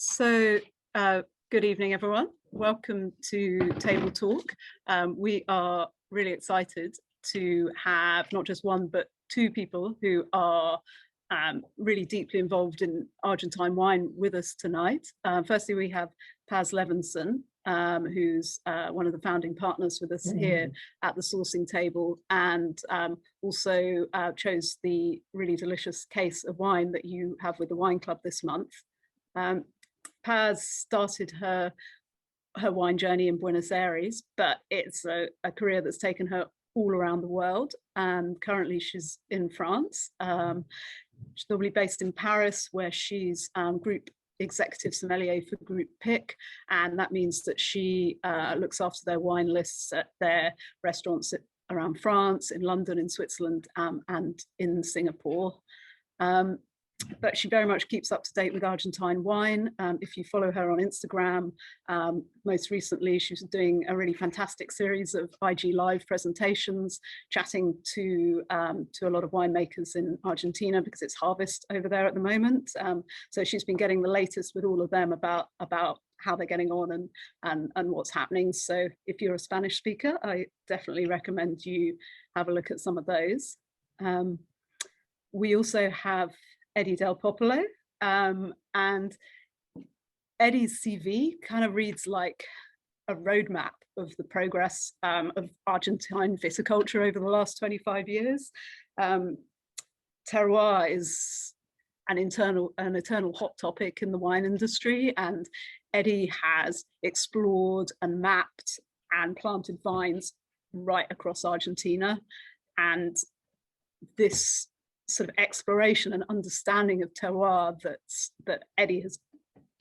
So, good evening, everyone. Welcome to Table Talk. We are really excited to have not just one, but two people who are really deeply involved in Argentine wine with us tonight. Firstly, we have Paz Levinson, who's one of the founding partners with us here at the sourcing table, and also chose the really delicious case of wine that you have with the Wine Club this month. Paz started her wine journey in Buenos Aires, but it's a career that's taken her all around the world, and currently she's in France. She's normally based in Paris, where she's group executive sommelier for Group Pick, and that means that she looks after their wine lists at their restaurants around France, in London, in Switzerland, and in Singapore. But she very much keeps up to date with Argentine wine. If you follow her on Instagram, most recently she was doing a really fantastic series of IG Live presentations, chatting to a lot of winemakers in Argentina because it's harvest over there at the moment. So she's been getting the latest with all of them about how they're getting on and what's happening. So if you're a Spanish speaker, I definitely recommend you have a look at some of those. We also have Edy del Popolo, and Edy's CV kind of reads like a roadmap of the progress of Argentine viticulture over the last 25 years. Terroir is an eternal hot topic in the wine industry, and Edy has explored and mapped and planted vines right across Argentina, and this sort of exploration and understanding of terroir that Edy has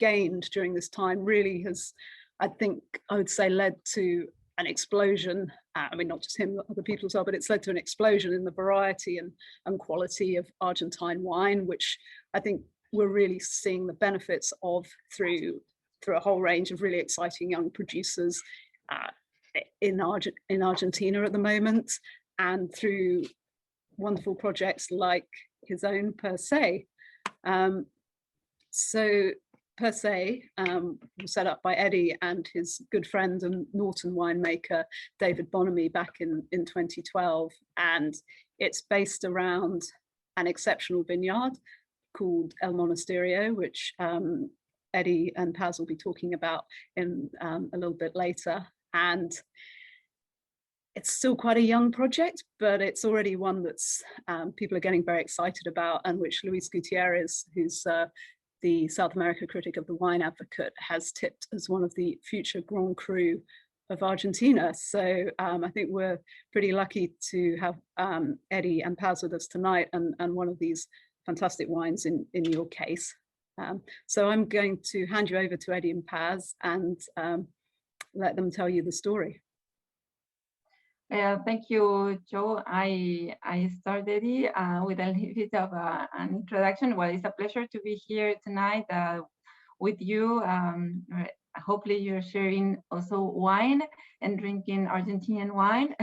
gained during this time really has, I think, I would say, led to an explosion. I mean, not just him, other people as well, but it's led to an explosion in the variety and quality of Argentine wine, which I think we're really seeing the benefits of through a whole range of really exciting young producers in Argentina at the moment, and through wonderful projects like his own Per Se. So Per Se was set up by Edy and his good friend and Norton winemaker David Bonamy back in 2012, and it's based around an exceptional vineyard called El Monasterio, which Edy and Paz will be talking about in a little bit later. And it's still quite a young project, but it's already one that's people are getting very excited about, and which Luis Gutierrez, who's the South America critic of the Wine Advocate, has tipped as one of the future Grand Cru of Argentina. So I think we're pretty lucky to have Edy and Paz with us tonight, and one of these fantastic wines in your case. So I'm going to hand you over to Edy and Paz and let them tell you the story. Thank you, Joe. I started with a little bit of an introduction. Well, it's a pleasure to be here tonight with you. Hopefully you're sharing also wine and drinking Argentinian wine,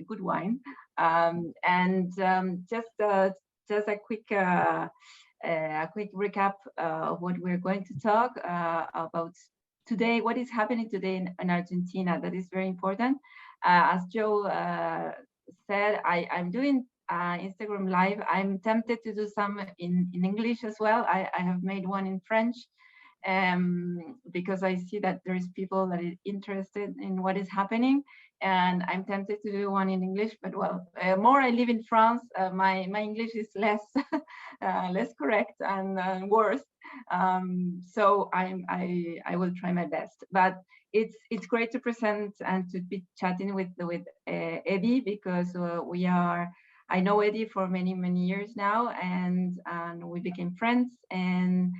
good wine. Just a quick recap of what we're going to talk about today, what is happening today in Argentina. That is very important. As Joe said, I'm doing Instagram Live. I'm tempted to do some in English as well. I have made one in French because I see that there's people that are interested in what is happening. And I'm tempted to do one in English, but well, more I live in France, my English is less correct and worse. So I will try my best. But it's great to present and to be chatting with Edy, because I know Edy for many years now, and we became friends, and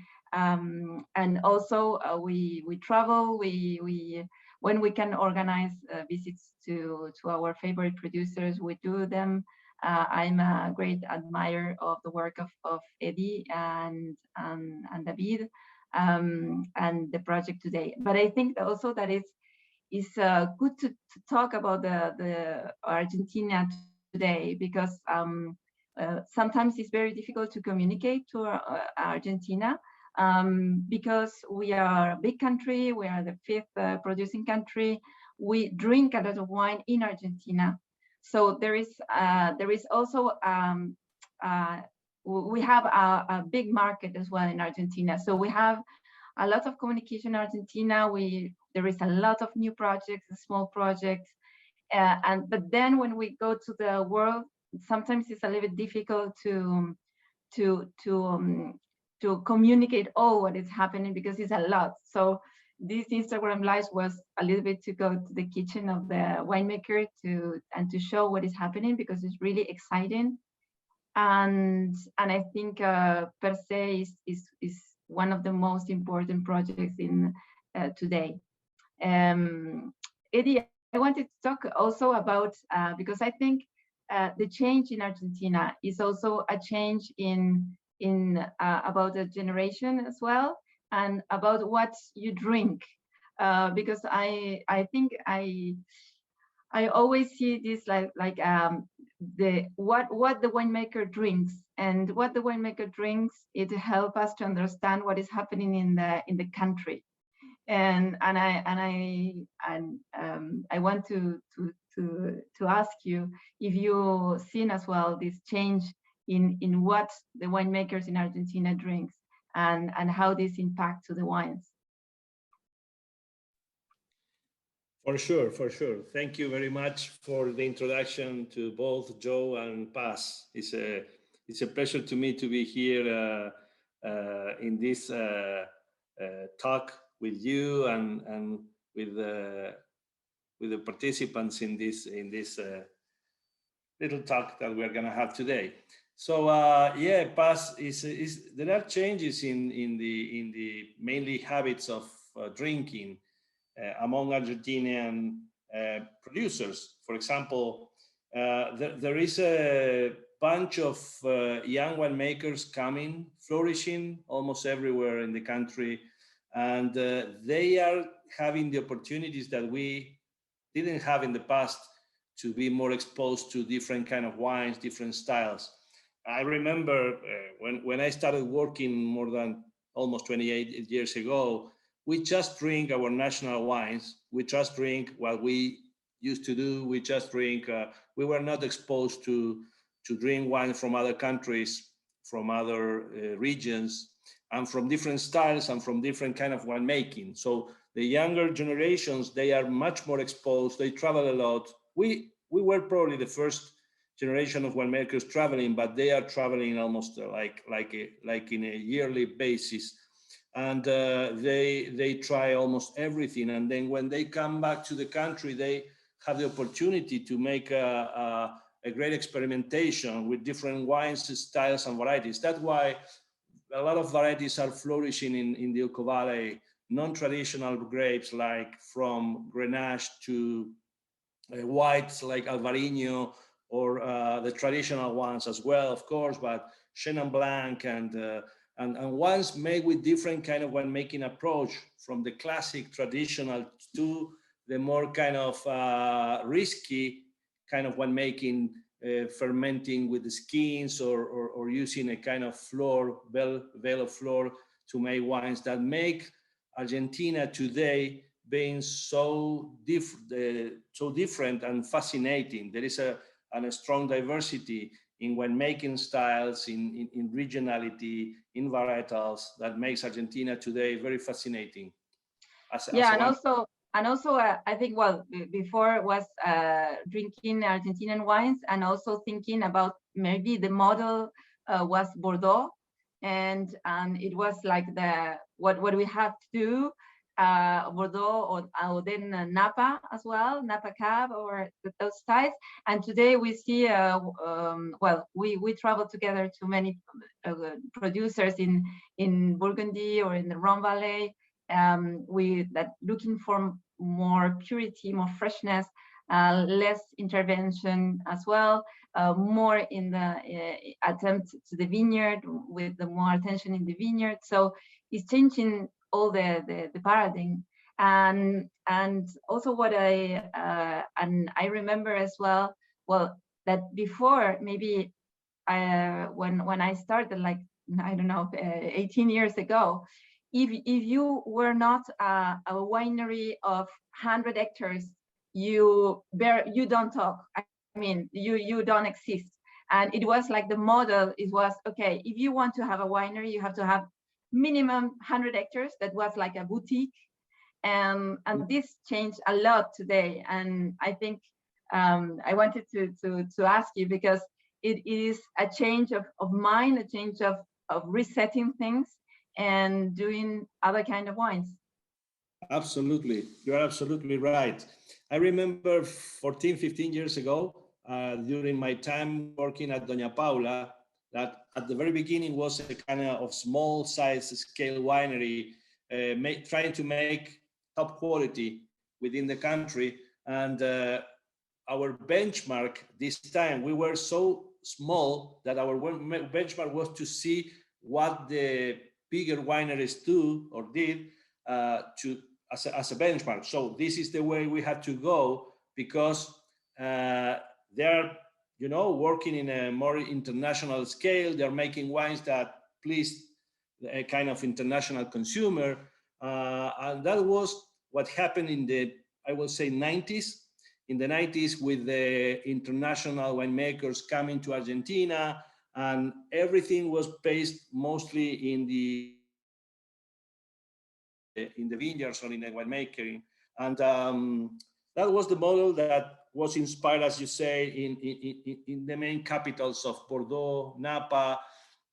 also we travel. We when we can organize visits to our favorite producers, we do them. I'm a great admirer of the work of Edy and David and the project today. But I think also that it's good to talk about the Argentina today, because sometimes it's very difficult to communicate to Argentina. because we are a big country. We are the fifth producing country. We drink a lot of wine in Argentina. So there is also we have a big market as well in Argentina. So we have a lot of communication in Argentina. There is a lot of new projects, small projects, but then when we go to the world, sometimes it's a little bit difficult to communicate all what is happening because it's a lot. So this Instagram Live was a little bit to go to the kitchen of the winemaker to show what is happening, because it's really exciting. And I think per se is one of the most important projects in today. Edy, I wanted to talk also about because I think the change in Argentina is also a change in about a generation as well, and about what you drink, because I think I always see this like what the winemaker drinks, and what the winemaker drinks, it helps us to understand what is happening in the country. And I want to ask you if you've seen as well this change in what the winemakers in Argentina drinks, and how this impacts to the wines. For sure, for sure. Thank you very much for the introduction to both Joe and Paz. It's a pleasure to me to be here in this talk with you and with the participants in this little talk that we're gonna have today. So yeah, Paz there are changes in the mainly habits of drinking among Argentinian producers. For example, there is a bunch of young winemakers coming, flourishing almost everywhere in the country, and they are having the opportunities that we didn't have in the past to be more exposed to different kind of wines, different styles. I remember when I started working more than almost 28 years ago, we just drink our national wines. We just drink what we used to do. We just drink, we were not exposed to drink wine from other countries, from other regions, and from different styles and from different kind of winemaking. So the younger generations, they are much more exposed. They travel a lot. We were probably the first generation of winemakers traveling, but they are traveling almost like in a yearly basis. And they try almost everything. And then when they come back to the country, they have the opportunity to make a great experimentation with different wines, styles, and varieties. That's why a lot of varieties are flourishing in the Uco Valley. Non-traditional grapes, like from Grenache to whites like Alvarinho, or the traditional ones as well, of course, but Chenin Blanc and wines made with different kind of winemaking approach, from the classic traditional to the more kind of risky kind of winemaking, fermenting with the skins or using a kind of veil of flor to make wines that make Argentina today being so different and fascinating. There is a strong diversity in winemaking styles, in regionality, in varietals, that makes Argentina today very fascinating. And also, I think, well, before was drinking Argentinian wines, and also thinking about maybe the model was Bordeaux, and it was like what we have to do, Bordeaux or then Napa as well, Napa Cab or those styles. And today we see, well, we travel together to many producers in Burgundy or in the Rhone Valley. We looking for more purity, more freshness, less intervention as well, more in the attempt to the vineyard, with the more attention in the vineyard. So it's changing all the paradigm. And also what I remember as well, that before maybe when I started like I don't know, 18 years ago, if you were not a winery of 100 hectares, you don't talk. I mean, you don't exist. And it was like the model, it was, okay, if you want to have a winery, you have to have minimum 100 hectares. That was like a boutique. And this changed a lot today. And I think I wanted to ask you, because it is a change of mind, a change of resetting things and doing other kind of wines. Absolutely. You're absolutely right. I remember 14, 15 years ago, during my time working at Doña Paula, that at the very beginning was a kind of small size scale winery, trying to make top quality within the country. And our benchmark this time, we were so small that our benchmark was to see what the bigger wineries do or did as a benchmark. So this is the way we had to go, because they're, you know, working in a more international scale. They're making wines that please a kind of international consumer. And that was what happened in the, I will say, 90s. In the 90s, with the international winemakers coming to Argentina, and everything was based mostly in the vineyards or in the winemaking. And that was the model that was inspired, as you say, in the main capitals of Bordeaux, Napa.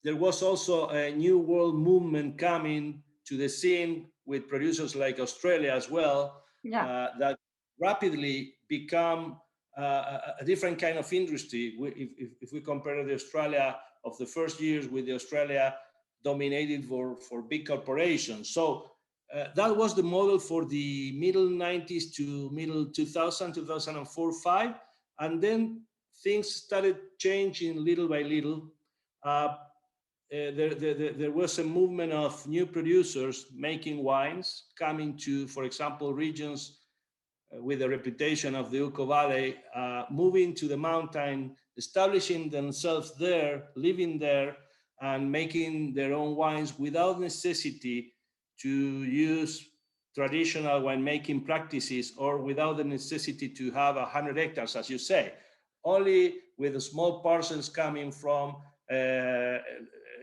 There was also a new world movement coming to the scene with producers like Australia as well, that rapidly become a different kind of industry. If we compare the Australia of the first years with the Australia dominated for big corporations. So that was the model for the middle 90s to middle 2000, 2004, 5. And then things started changing little by little. There was a movement of new producers making wines, coming to, for example, regions with the reputation of the Uco Valley, moving to the mountain, establishing themselves there, living there, and making their own wines without necessity to use traditional winemaking practices, or without the necessity to have 100 hectares, as you say, only with the small parcels coming from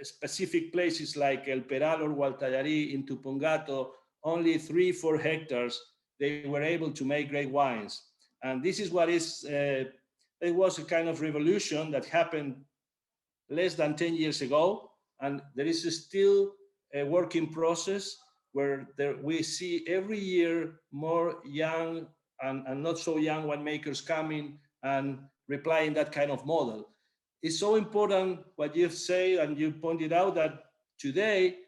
specific places like El Peral or Gualtallarí in Tupungato, only 3-4 hectares, they were able to make great wines. And this is what is, it was a kind of revolution that happened less than 10 years ago. And there is still a working process where we see every year more young and not so young winemakers coming and replying that kind of model. It's so important what you've said, and you pointed out that today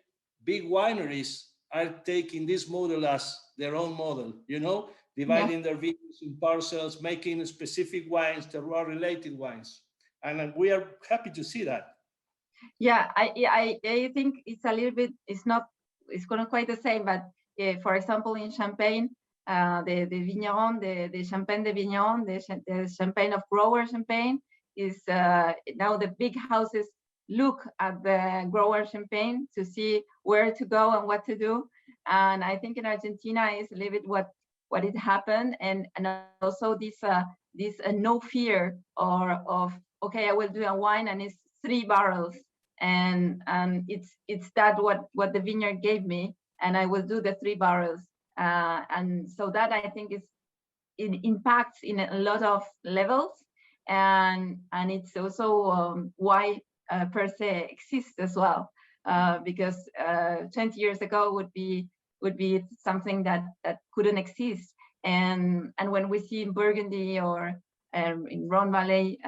big wineries are taking this model as their own model, you know, dividing their vineyards in parcels, making specific wines, terroir related wines. And we are happy to see that. Yeah, I think it's a little bit, it's not quite the same, but for example, in Champagne, the vigneron, the Champagne de Vigneron, the Champagne of grower Champagne is now the big houses look at the grower Champagne to see where to go and what to do. And I think in Argentina is a little bit what it happened, and also this no fear of okay, I will do a wine and it's 3 barrels, and it's that what the vineyard gave me, and I will do the 3 barrels. And so that I think it impacts in a lot of levels, and it's also why per se exists as well, because 20 years ago would be something that couldn't exist. And when we see in Burgundy or in Rhone Valley,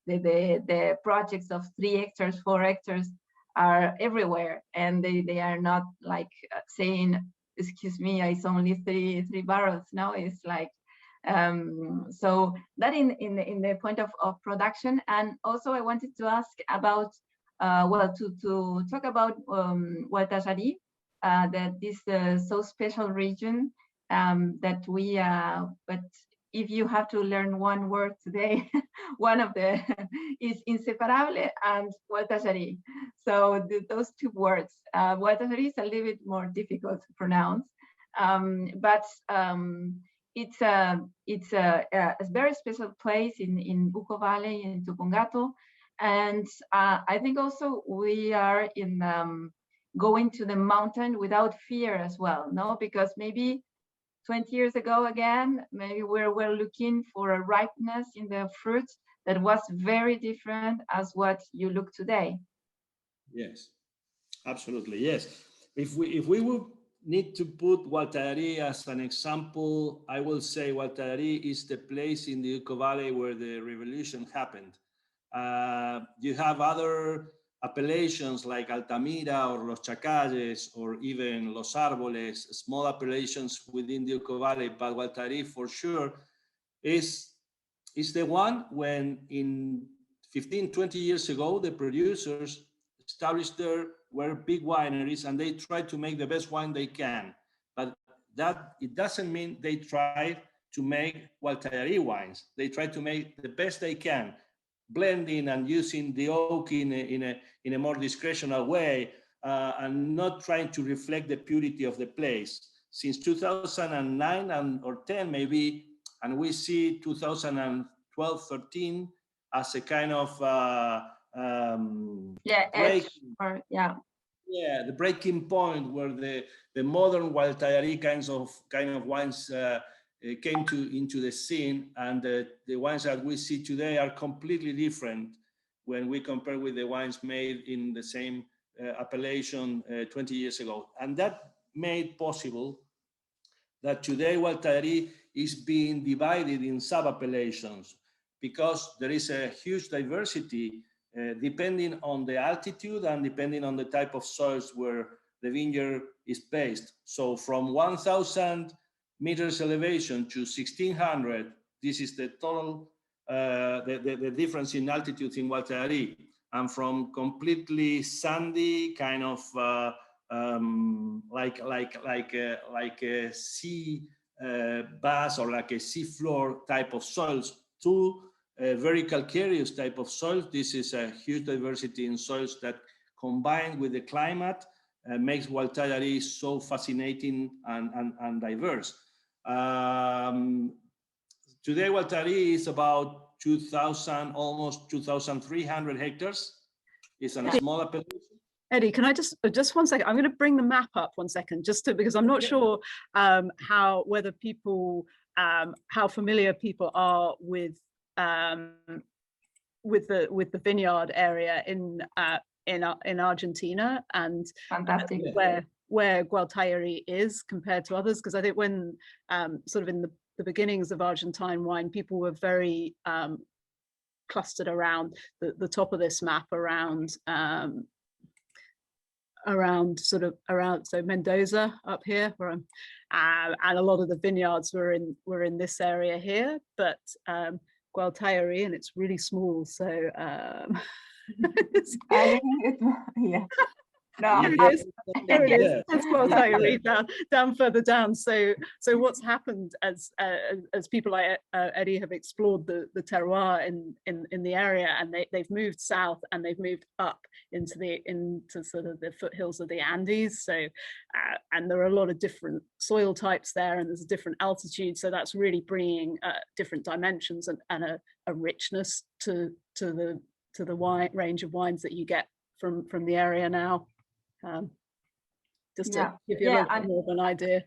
the projects of 3 hectares, 4 hectares are everywhere, and they are not like saying, excuse me, it's only three barrels. No, it's like so that in the point of production. And also I wanted to ask about to talk about Gualtallarí, that this so special region that we but if you have to learn one word today, one of the is inseparable and Gualtallarí. So those two words, Gualtallarí is a little bit more difficult to pronounce, but it's a very special place in Buco Valley in Tupungato. And I think also we are in going to the mountain without fear as well, no? Because maybe 20 years ago again, maybe we were looking for a ripeness in the fruit that was very different as what you look today. Yes, absolutely, yes. If we would need to put Gualtallarí as an example, I will say Gualtallarí is the place in the Uco Valley where the revolution happened. You have other appellations like Altamira or Los Chacalles or even Los Árboles, small appellations within the Uco Valley, but Gualtallarí for sure is the one when in 15, 20 years ago, the producers established there were big wineries and they tried to make the best wine they can. But that it doesn't mean they try to make Gualtallarí wines. They try to make the best they can, blending and using the oak in a more discretional way, and not trying to reflect the purity of the place. Since 2009 or 10 maybe, and we see 2012, 13 as a kind of the breaking point where the modern Gualtallarí kind of wines came into the scene, and the wines that we see today are completely different when we compare with the wines made in the same appellation 20 years ago. And that made possible that today Gualtallarí is being divided in sub-appellations because there is a huge diversity depending on the altitude and depending on the type of soils where the vineyard is based. So from 1,000 meters elevation to 1,600, this is the total, the difference in altitude in Gualtallarí. And from completely sandy, kind of like a sea bass or like a sea floor type of soils to very calcareous type of soils. This is a huge diversity in soils that combined with the climate makes Gualtallarí so fascinating and diverse. Today Gualtallarí is about 2,000, almost 2,300 hectares. It's a small appellation. Edy, can I just 1 second? I'm going to bring the map up 1 second, because I'm not sure whether people how familiar people are with the vineyard area in Argentina and where Gualtallarí is compared to others. Because I think when sort of in the beginnings of Argentine wine, people were very clustered around the top of this map around so Mendoza up here where I'm, and a lot of the vineyards were in this area here, but Gualtallarí, and it's really small, so I think it's, yeah. No, here it is. It's Gualtallarí down further down. So what's happened as people like Edy have explored the terroir in the area, and they've moved south and they've moved up into sort of the foothills of the Andes. So and there are a lot of different soil types there, and there's a different altitude. So that's really bringing different dimensions and a richness to the wine range of wines that you get from the area now. Just to give you a little bit more of an idea.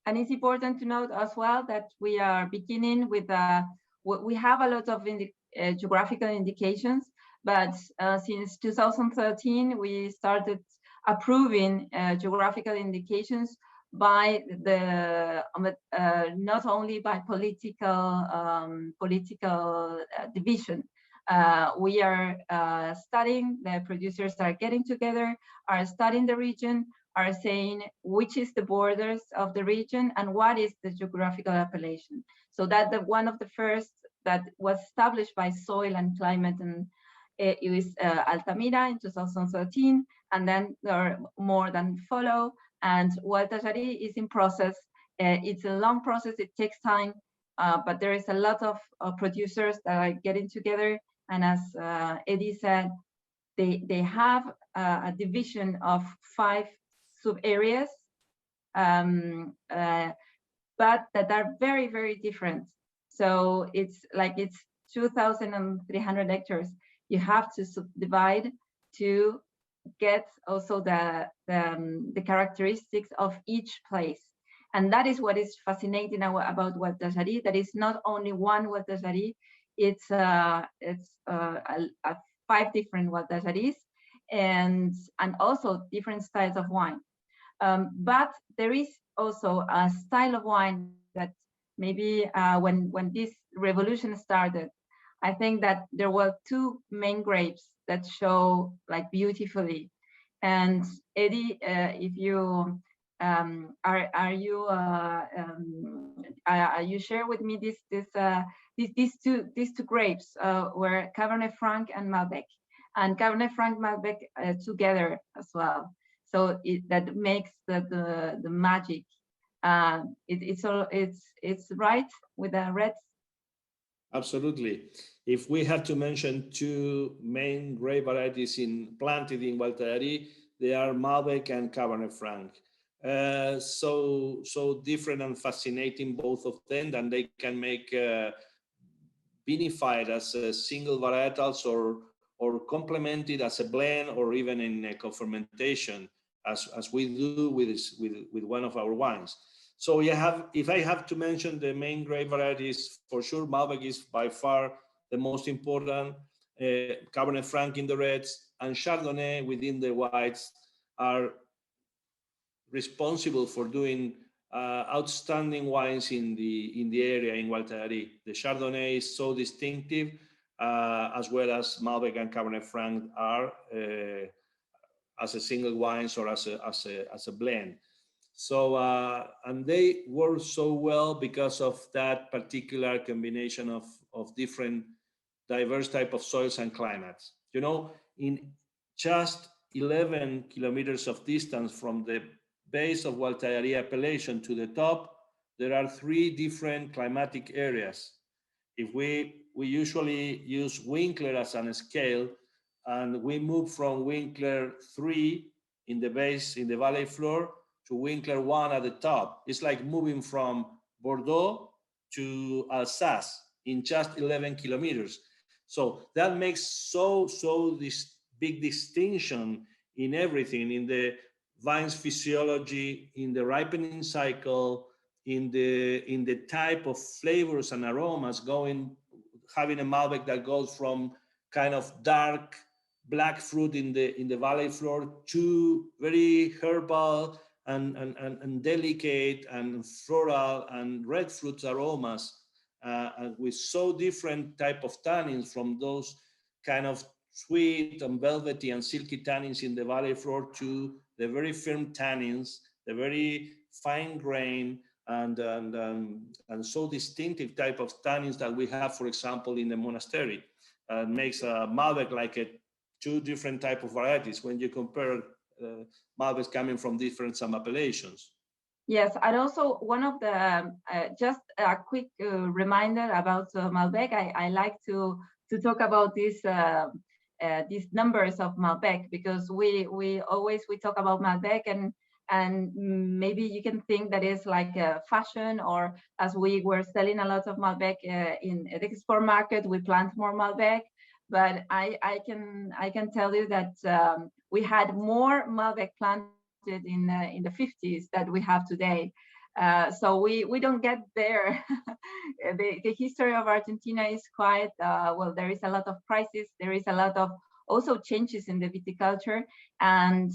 And it's important to note as well that we are beginning with we have a lot of geographical indications, but since 2013 we started approving geographical indications by not only by political division. We are studying, the producers are getting together, are studying the region, are saying which is the borders of the region and what is the geographical appellation. So that one of the first that was established by soil and climate, and it was Altamira in 2013, and then there are more than follow, and Gualtallarí is in process. It's a long process, it takes time. but there is a lot of producers that are getting together. And as Edy said, they have a division of 5 sub areas, but that are very, very different. So it's 2,300 hectares. You have to subdivide to get also the characteristics of each place. And that is what is fascinating about Guatallari. That is not only one Guatallari, it's 5 different Guattallaris and also different styles of wine. But there is also a style of wine that maybe when this revolution started, I think that there were 2 main grapes that show like beautifully. And Edy, if you are you share with me these two grapes were Cabernet Franc and Malbec, and Cabernet Franc Malbec together as well. So that makes the magic. It's right with the reds. Absolutely. If we had to mention 2 main grape varieties planted in Guatallari, they are Malbec and Cabernet Franc. So different and fascinating, both of them, and they can make vinified as a single varietals or complemented as a blend or even in a co-fermentation, as we do with one of our wines. So if I have to mention the main grape varieties, for sure Malbec is by far the most important, Cabernet Franc in the reds, and Chardonnay within the whites are responsible for doing outstanding wines in the area in Guatallari. The Chardonnay is so distinctive, as well as Malbec and Cabernet Franc are as a single wines or as a blend. So and they work so well because of that particular combination of different diverse type of soils and climates. You know, in just 11 kilometers of distance from the base of Guatallari appellation to the top, there are 3 different climatic areas. If we usually use Winkler as a scale, and we move from Winkler 3 in the base, in the valley floor, to Winkler 1 at the top. It's like moving from Bordeaux to Alsace in just 11 kilometers. So that makes so this big distinction in everything, in the vine's physiology, in the ripening cycle, in the type of flavors and aromas having a Malbec that goes from kind of dark black fruit in the valley floor to very herbal and delicate and floral and red fruits aromas, and with so different type of tannins, from those kind of sweet and velvety and silky tannins in the valley floor to the very firm tannins, the very fine grain and so distinctive type of tannins that we have, for example, in the monastery. Makes Malbec like 2 different type of varieties when you compare Malbecs coming from different some appellations. Yes, and also one of the just a quick reminder about Malbec. I like to talk about these numbers of Malbec, because we always talk about Malbec and maybe you can think that is like a fashion, or as we were selling a lot of Malbec in the export market, we plant more Malbec. But I can tell you that we had more Malbec planted in the 50s that we have today. So we don't get there. The history of Argentina is quite well. There is a lot of crisis. There is a lot of also changes in the viticulture, and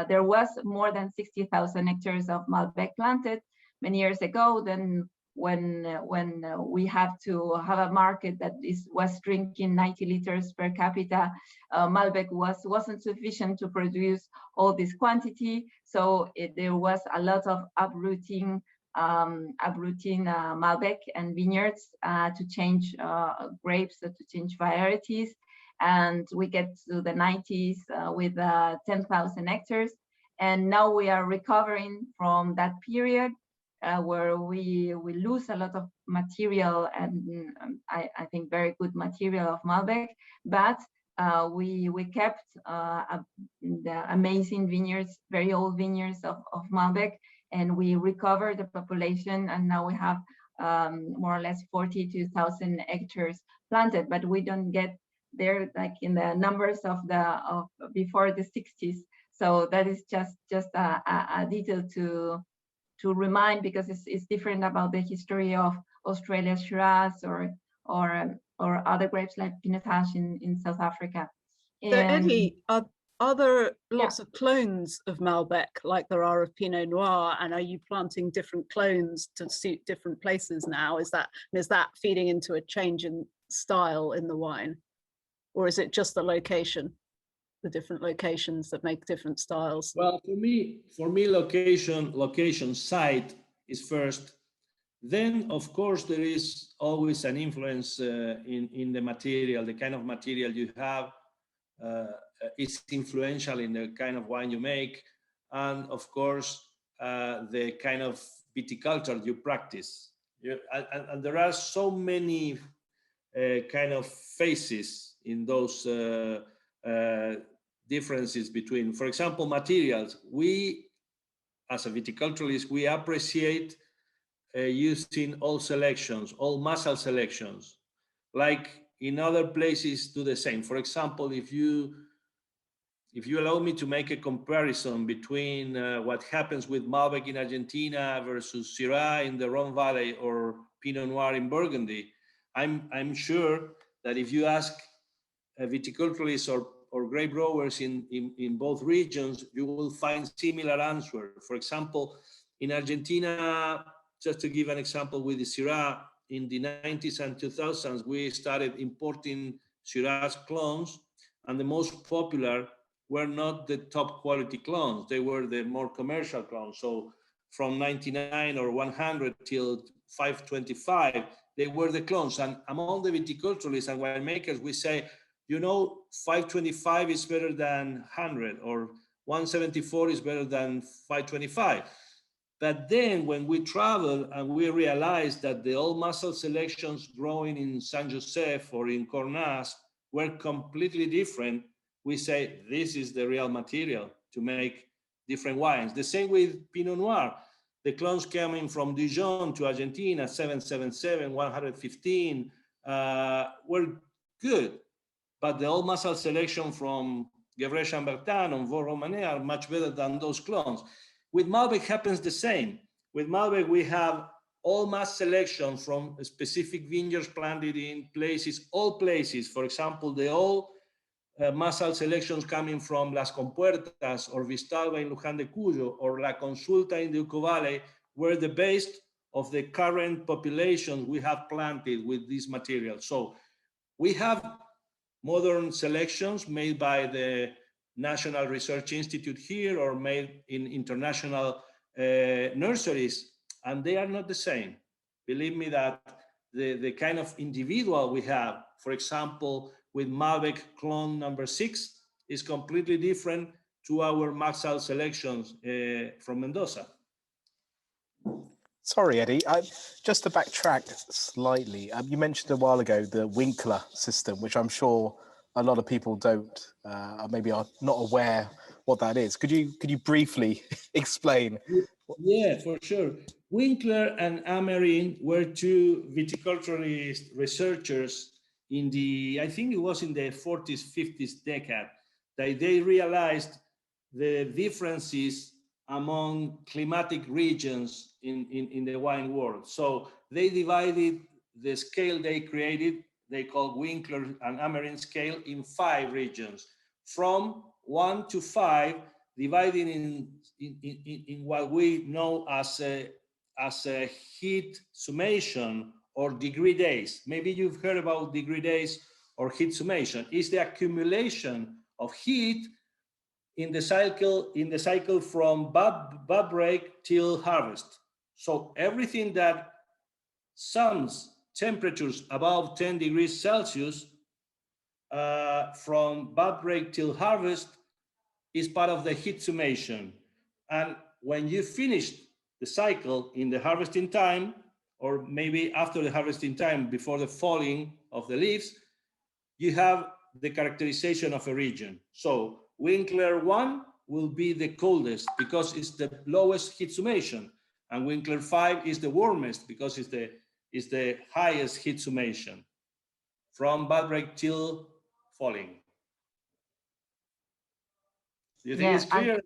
there was more than 60,000 hectares of Malbec planted many years ago. Then when we have to have a market that was drinking 90 liters per capita, Malbec wasn't sufficient to produce all this quantity. So there was a lot of uprooting Malbec and vineyards to change grapes, to change varieties. And we get to the 90s with 10,000 hectares. And now we are recovering from that period. where we lose a lot of material, and I think very good material of Malbec, but we kept the amazing vineyards, very old vineyards of Malbec, and we recovered the population, and now we have more or less 42,000 hectares planted, but we don't get there like in the numbers of before the 60s. So that is just a detail to remind, because it's different about the history of Australia's Shiraz or other grapes like Pinotage in South Africa. So Edy, are there Yeah. lots of clones of Malbec like there are of Pinot Noir, and are you planting different clones to suit different places now? Is that feeding into a change in style in the wine, or is it just the location, the different locations that make different styles? Well, for me, location, site is first. Then, of course, there is always an influence in the material, the kind of material you have. Is influential in the kind of wine you make, and of course, the kind of viticulture you practice. And there are so many kind of phases in those differences between, for example, materials. We, as a viticulturalist, we appreciate using all selections, all muscle selections, like in other places do the same. For example, if you allow me to make a comparison between what happens with Malbec in Argentina versus Syrah in the Rhone Valley or Pinot Noir in Burgundy, I'm sure that if you ask viticulturists or grape growers in both regions, you will find similar answers. For example, in Argentina, just to give an example with the Syrah, in the 90s and 2000s, we started importing Syrah's clones, and the most popular were not the top quality clones. They were the more commercial clones. So from 99 or 100 till 525, they were the clones. And among the viticulturists and winemakers, we say, 525 is better than 100, or 174 is better than 525. But then when we travel and we realize that the old muscle selections growing in San Josef or in Cornas were completely different, we say this is the real material to make different wines. The same with Pinot Noir. The clones coming from Dijon to Argentina, 777, 115, were good. But the old muscle selection from Gevrey-Chambertin and Vaux-Romanée are much better than those clones. With Malbec happens the same. With Malbec, we have all mass selection from specific vineyards planted in places, all places. For example, the old muscle selections coming from Las Compuertas or Vistalba in Luján de Cuyo or La Consulta in the Uco Valley were the base of the current populations we have planted with this material. So we have modern selections made by the National Research Institute here or made in international nurseries, and they are not the same. Believe me that the kind of individual we have, for example, with Malbec clone number 6, is completely different to our Maxal selections from Mendoza. Sorry, Edy, just to backtrack slightly, you mentioned a while ago the Winkler system, which I'm sure a lot of people don't, maybe are not aware what that is. Could you briefly explain? Yeah, for sure. Winkler and Amerin were two viticulturalist researchers in I think it was in the 40s, 50s decade, that they realized the differences among climatic regions in the wine world. So they divided the scale they created, they called Winkler and Amerin scale, in 5 regions, from 1 to 5, divided in what we know as a heat summation or degree days. Maybe you've heard about degree days or heat summation. It's the accumulation of heat in the cycle from bud break till harvest. So everything that sums temperatures above 10 degrees Celsius from bud break till harvest is part of the heat summation. And when you finish the cycle in the harvesting time, or maybe after the harvesting time, before the falling of the leaves, you have the characterization of a region. So Winkler 1 will be the coldest because it's the lowest heat summation, and Winkler 5 is the warmest because it's the highest heat summation from bud break till falling. Do you think it's clear?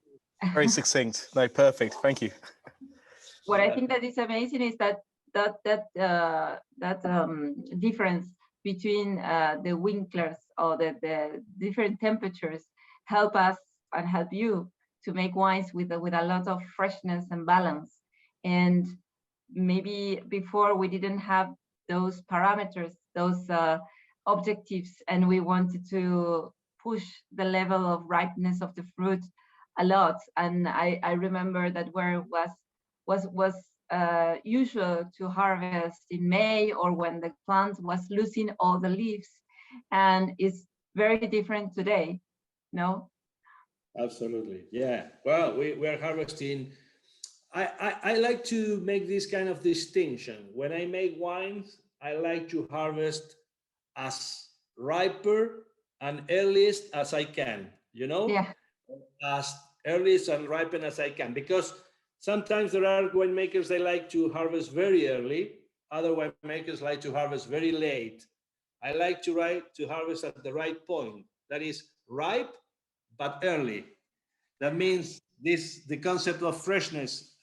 Very succinct. No, perfect. Thank you. What I think that is amazing is that difference between the Winklers, or the different temperatures, help us and help you to make wines with a lot of freshness and balance. And maybe before we didn't have those parameters, those objectives, and we wanted to push the level of ripeness of the fruit a lot. And I remember that where it was usual to harvest in May, or when the plant was losing all the leaves, and it's very different today. No? Absolutely, yeah. Well, we're harvesting. I like to make this kind of distinction. When I make wines, I like to harvest as riper and earliest as I can, you know? Yeah. As earliest and ripen as I can, because sometimes there are winemakers, they like to harvest very early. Other winemakers like to harvest very late. I like to harvest at the right point. That is ripe, but early. That means the concept of freshness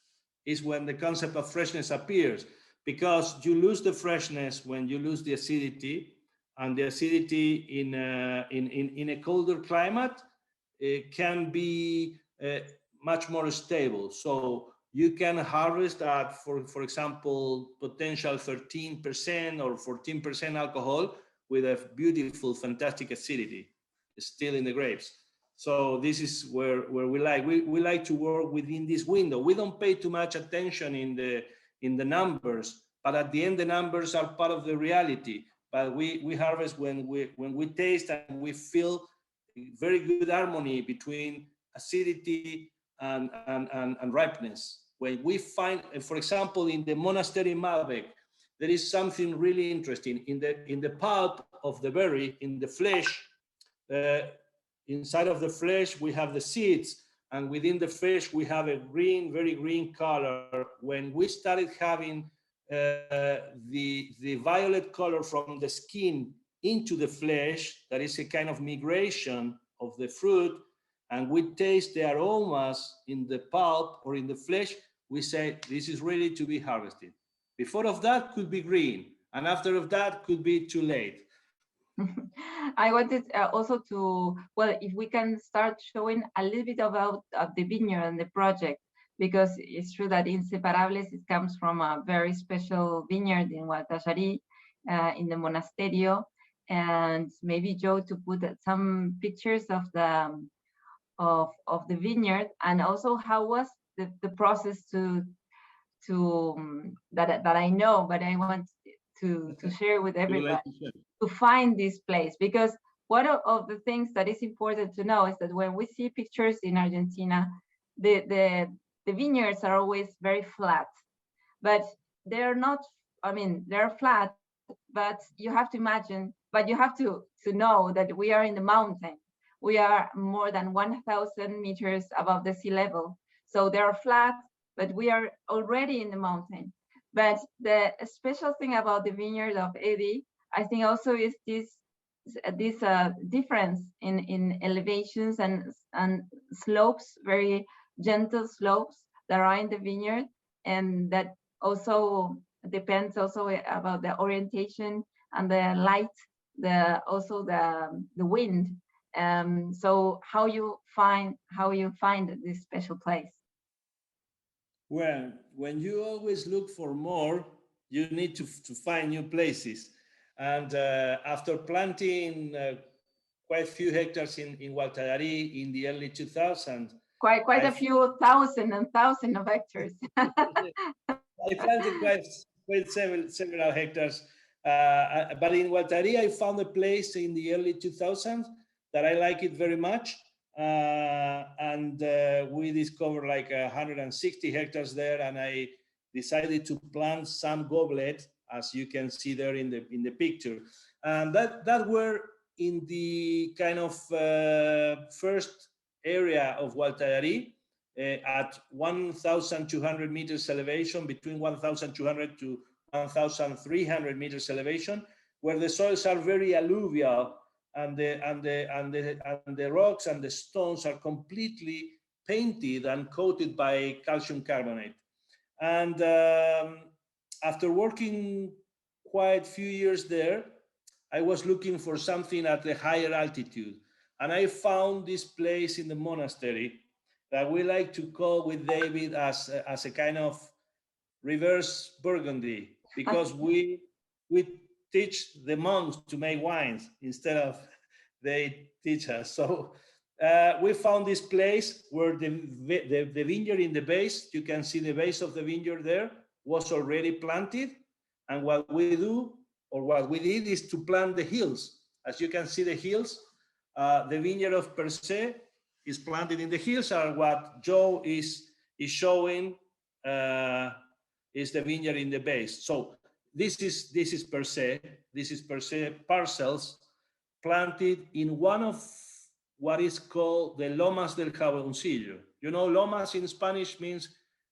is when the concept of freshness appears, because you lose the freshness when you lose the acidity, and the acidity in a colder climate, it can be much more stable. So you can harvest at, for example, potential 13% or 14% alcohol with a beautiful, fantastic acidity still in the grapes. So this is where we like to work within this window. We don't pay too much attention in the numbers, but at the end the numbers are part of the reality. But we harvest when we taste and we feel very good harmony between acidity and ripeness. When we find, for example, in the monastery in Malbec, there is something really interesting in the pulp of the berry, in the flesh. Inside of the flesh, we have the seeds, and within the flesh, we have a green, very green color. When we started having the violet color from the skin into the flesh, that is a kind of migration of the fruit, and we taste the aromas in the pulp or in the flesh, we say this is ready to be harvested. Before of that could be green, and after of that could be too late. I wanted also to, well, if we can start showing a little bit about the vineyard and the project, because it's true that Inseparables, it comes from a very special vineyard in Guatajarí, in the Monasterio. And maybe Joe to put some pictures of the vineyard, and also how was the process that I know, but I want to share with everybody, to find this place. Because one of the things that is important to know is that when we see pictures in Argentina, the vineyards are always very flat, but they're not, I mean, they're flat, but you have to imagine, but you have to know that we are in the mountain. We are more than 1,000 meters above the sea level. So they're flat, but we are already in the mountain. But the special thing about the vineyard of Edy, I think also is this difference in elevations and slopes, very gentle slopes that are in the vineyard, and that also depends also about the orientation and the light, also the wind. So how you find this special place? Well, when you always look for more, you need to find new places. And after planting quite a few hectares in Guatajarí in the early 2000s, quite a few thousand of hectares. I planted quite several hectares. But in Guatajarí, I found a place in the early 2000s that I like it very much. and we discovered like 160 hectares there, and I decided to plant some goblet, as you can see there in the picture, and that were in the kind of first area of Gualtallarí, at 1,200 meters elevation, between 1,200 to 1,300 meters elevation, where the soils are very alluvial, and the rocks and the stones are completely painted and coated by calcium carbonate. And after working quite a few years there, I was looking for something at a higher altitude, and I found this place in the monastery that we like to call with David as a kind of reverse Burgundy, because we teach the monks to make wines instead of they teach us. So we found this place where the vineyard in the base, you can see the base of the vineyard there, was already planted. And what we did is to plant the hills. As you can see the hills, the vineyard of Per Se is planted in the hills, and what Joe is showing is the vineyard in the base. So this is Per Se. This is Per Se parcels planted in one of what is called the Lomas del Jaboncillo. You know, Lomas in Spanish means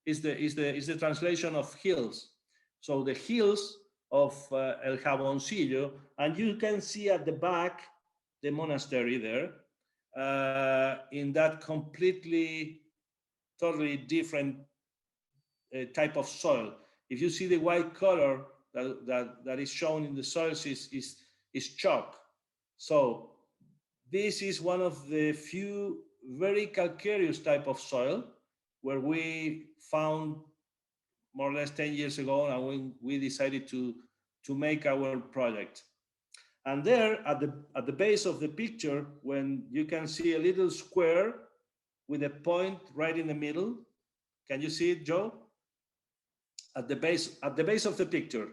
is the translation of hills. So the hills of El Jaboncillo, and you can see at the back the monastery there, in that completely, totally different type of soil. If you see the white color that is shown in the soils is chalk. So this is one of the few very calcareous type of soil where we found more or less 10 years ago, and when we decided to make our project. And there at the base of the picture, when you can see a little square with a point right in the middle, can you see it, Joe? At the base of the picture,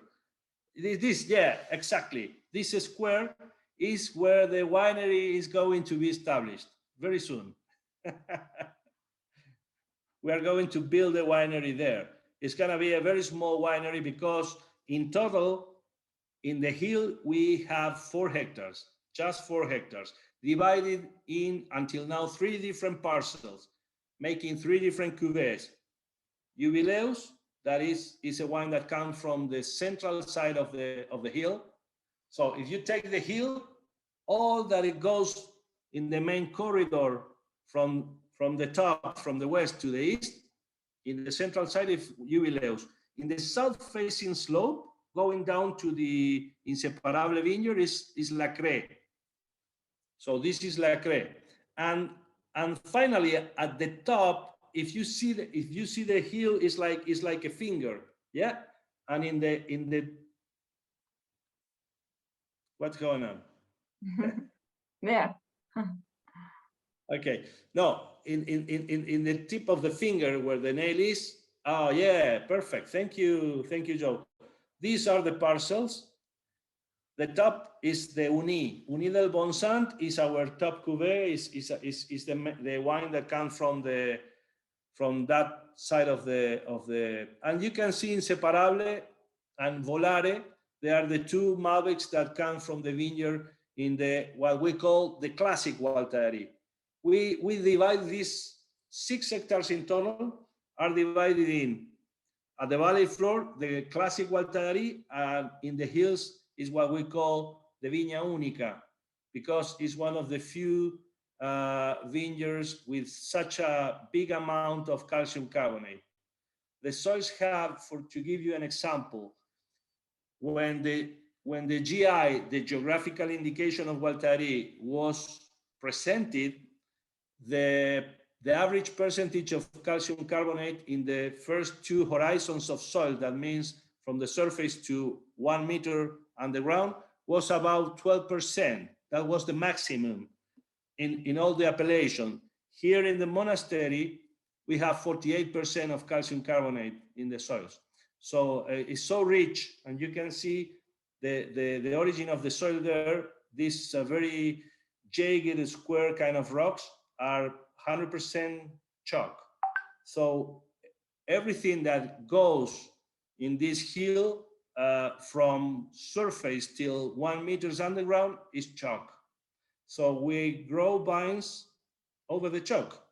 yeah, exactly. This square is where the winery is going to be established very soon. We are going to build a winery there. It's going to be a very small winery because in total, in the hill, we have 4 hectares, just 4 hectares, divided in, until now, 3 different parcels, making 3 different cuvées. Jubileus, that is a wine that comes from the central side of the hill. So if you take the hill, all that it goes in the main corridor from the top, from the west to the east, in the central side is Jubileus. In the south-facing slope, going down to the Inseparable vineyard is La Crée. So this is La Crée. And finally, at the top, if you see the hill, is like a finger, yeah. And in the what's going on? Yeah. Okay. No, in the tip of the finger where the nail is. Oh yeah, perfect. Thank you, Joe. These are the parcels. The top is the Edy del Popolo is our top cuvée. Is the wine that comes from that side of the. And you can see Inseparable and Volare. They are the 2 Malbecs that come from the vineyard in the what we call the classic Gualtallarí. We divide these 6 hectares in total are divided in. At the valley floor, the classic Gualtallarí, and in the hills is what we call the Viña Única, because it's one of the few vineyards with such a big amount of calcium carbonate. The soils have, to give you an example, when the GI, the geographical indication of Gualtallarí, was presented, the average percentage of calcium carbonate in the first 2 horizons of soil, that means from the surface to 1 meter underground, was about 12%. That was the maximum in all the appellation. Here in the monastery, we have 48% of calcium carbonate in the soils. So it's so rich, and you can see the origin of the soil there. These very jagged, square kind of rocks are 100% chalk. So everything that goes in this hill from surface till 1 meters underground is chalk. So we grow vines over the chalk.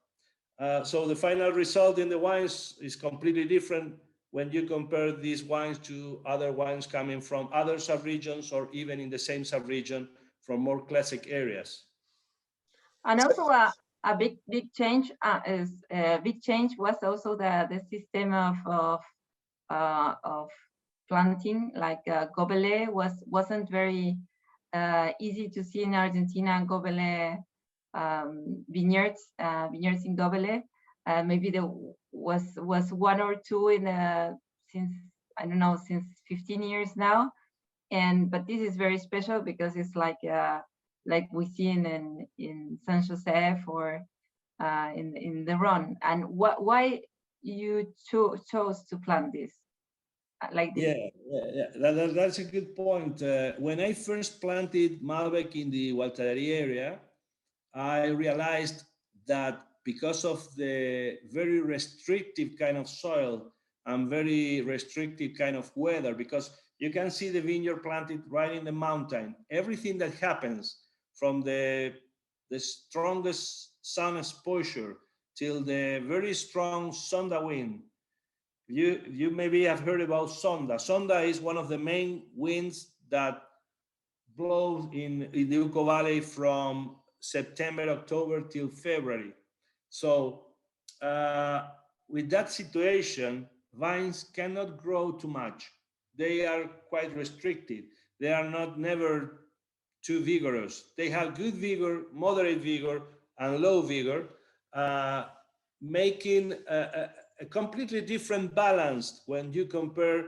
So the final result in the wines is completely different when you compare these wines to other wines coming from other subregions or even in the same subregion from more classic areas. And also a big change was also the system of planting, like Gobelé wasn't very easy to see in Argentina. Gobelé vineyards in Gobelé. Maybe there was one or two in since, I don't know, since 15 years now. But this is very special because it's like we see in San Josef or in the Rhone. And why you chose to plant this like this? That's a good point. When I first planted Malbec in the Gualtarí area, I realized that because of the very restrictive kind of soil and very restrictive kind of weather, because you can see the vineyard planted right in the mountain, everything that happens from the strongest sun exposure till the very strong sonda wind. You maybe have heard about sonda. Sonda is one of the main winds that blows in the Uco Valley from September, October till February. So with that situation, vines cannot grow too much. They are quite restricted. They are never too vigorous. They have good vigor, moderate vigor, and low vigor, making a completely different balance when you compare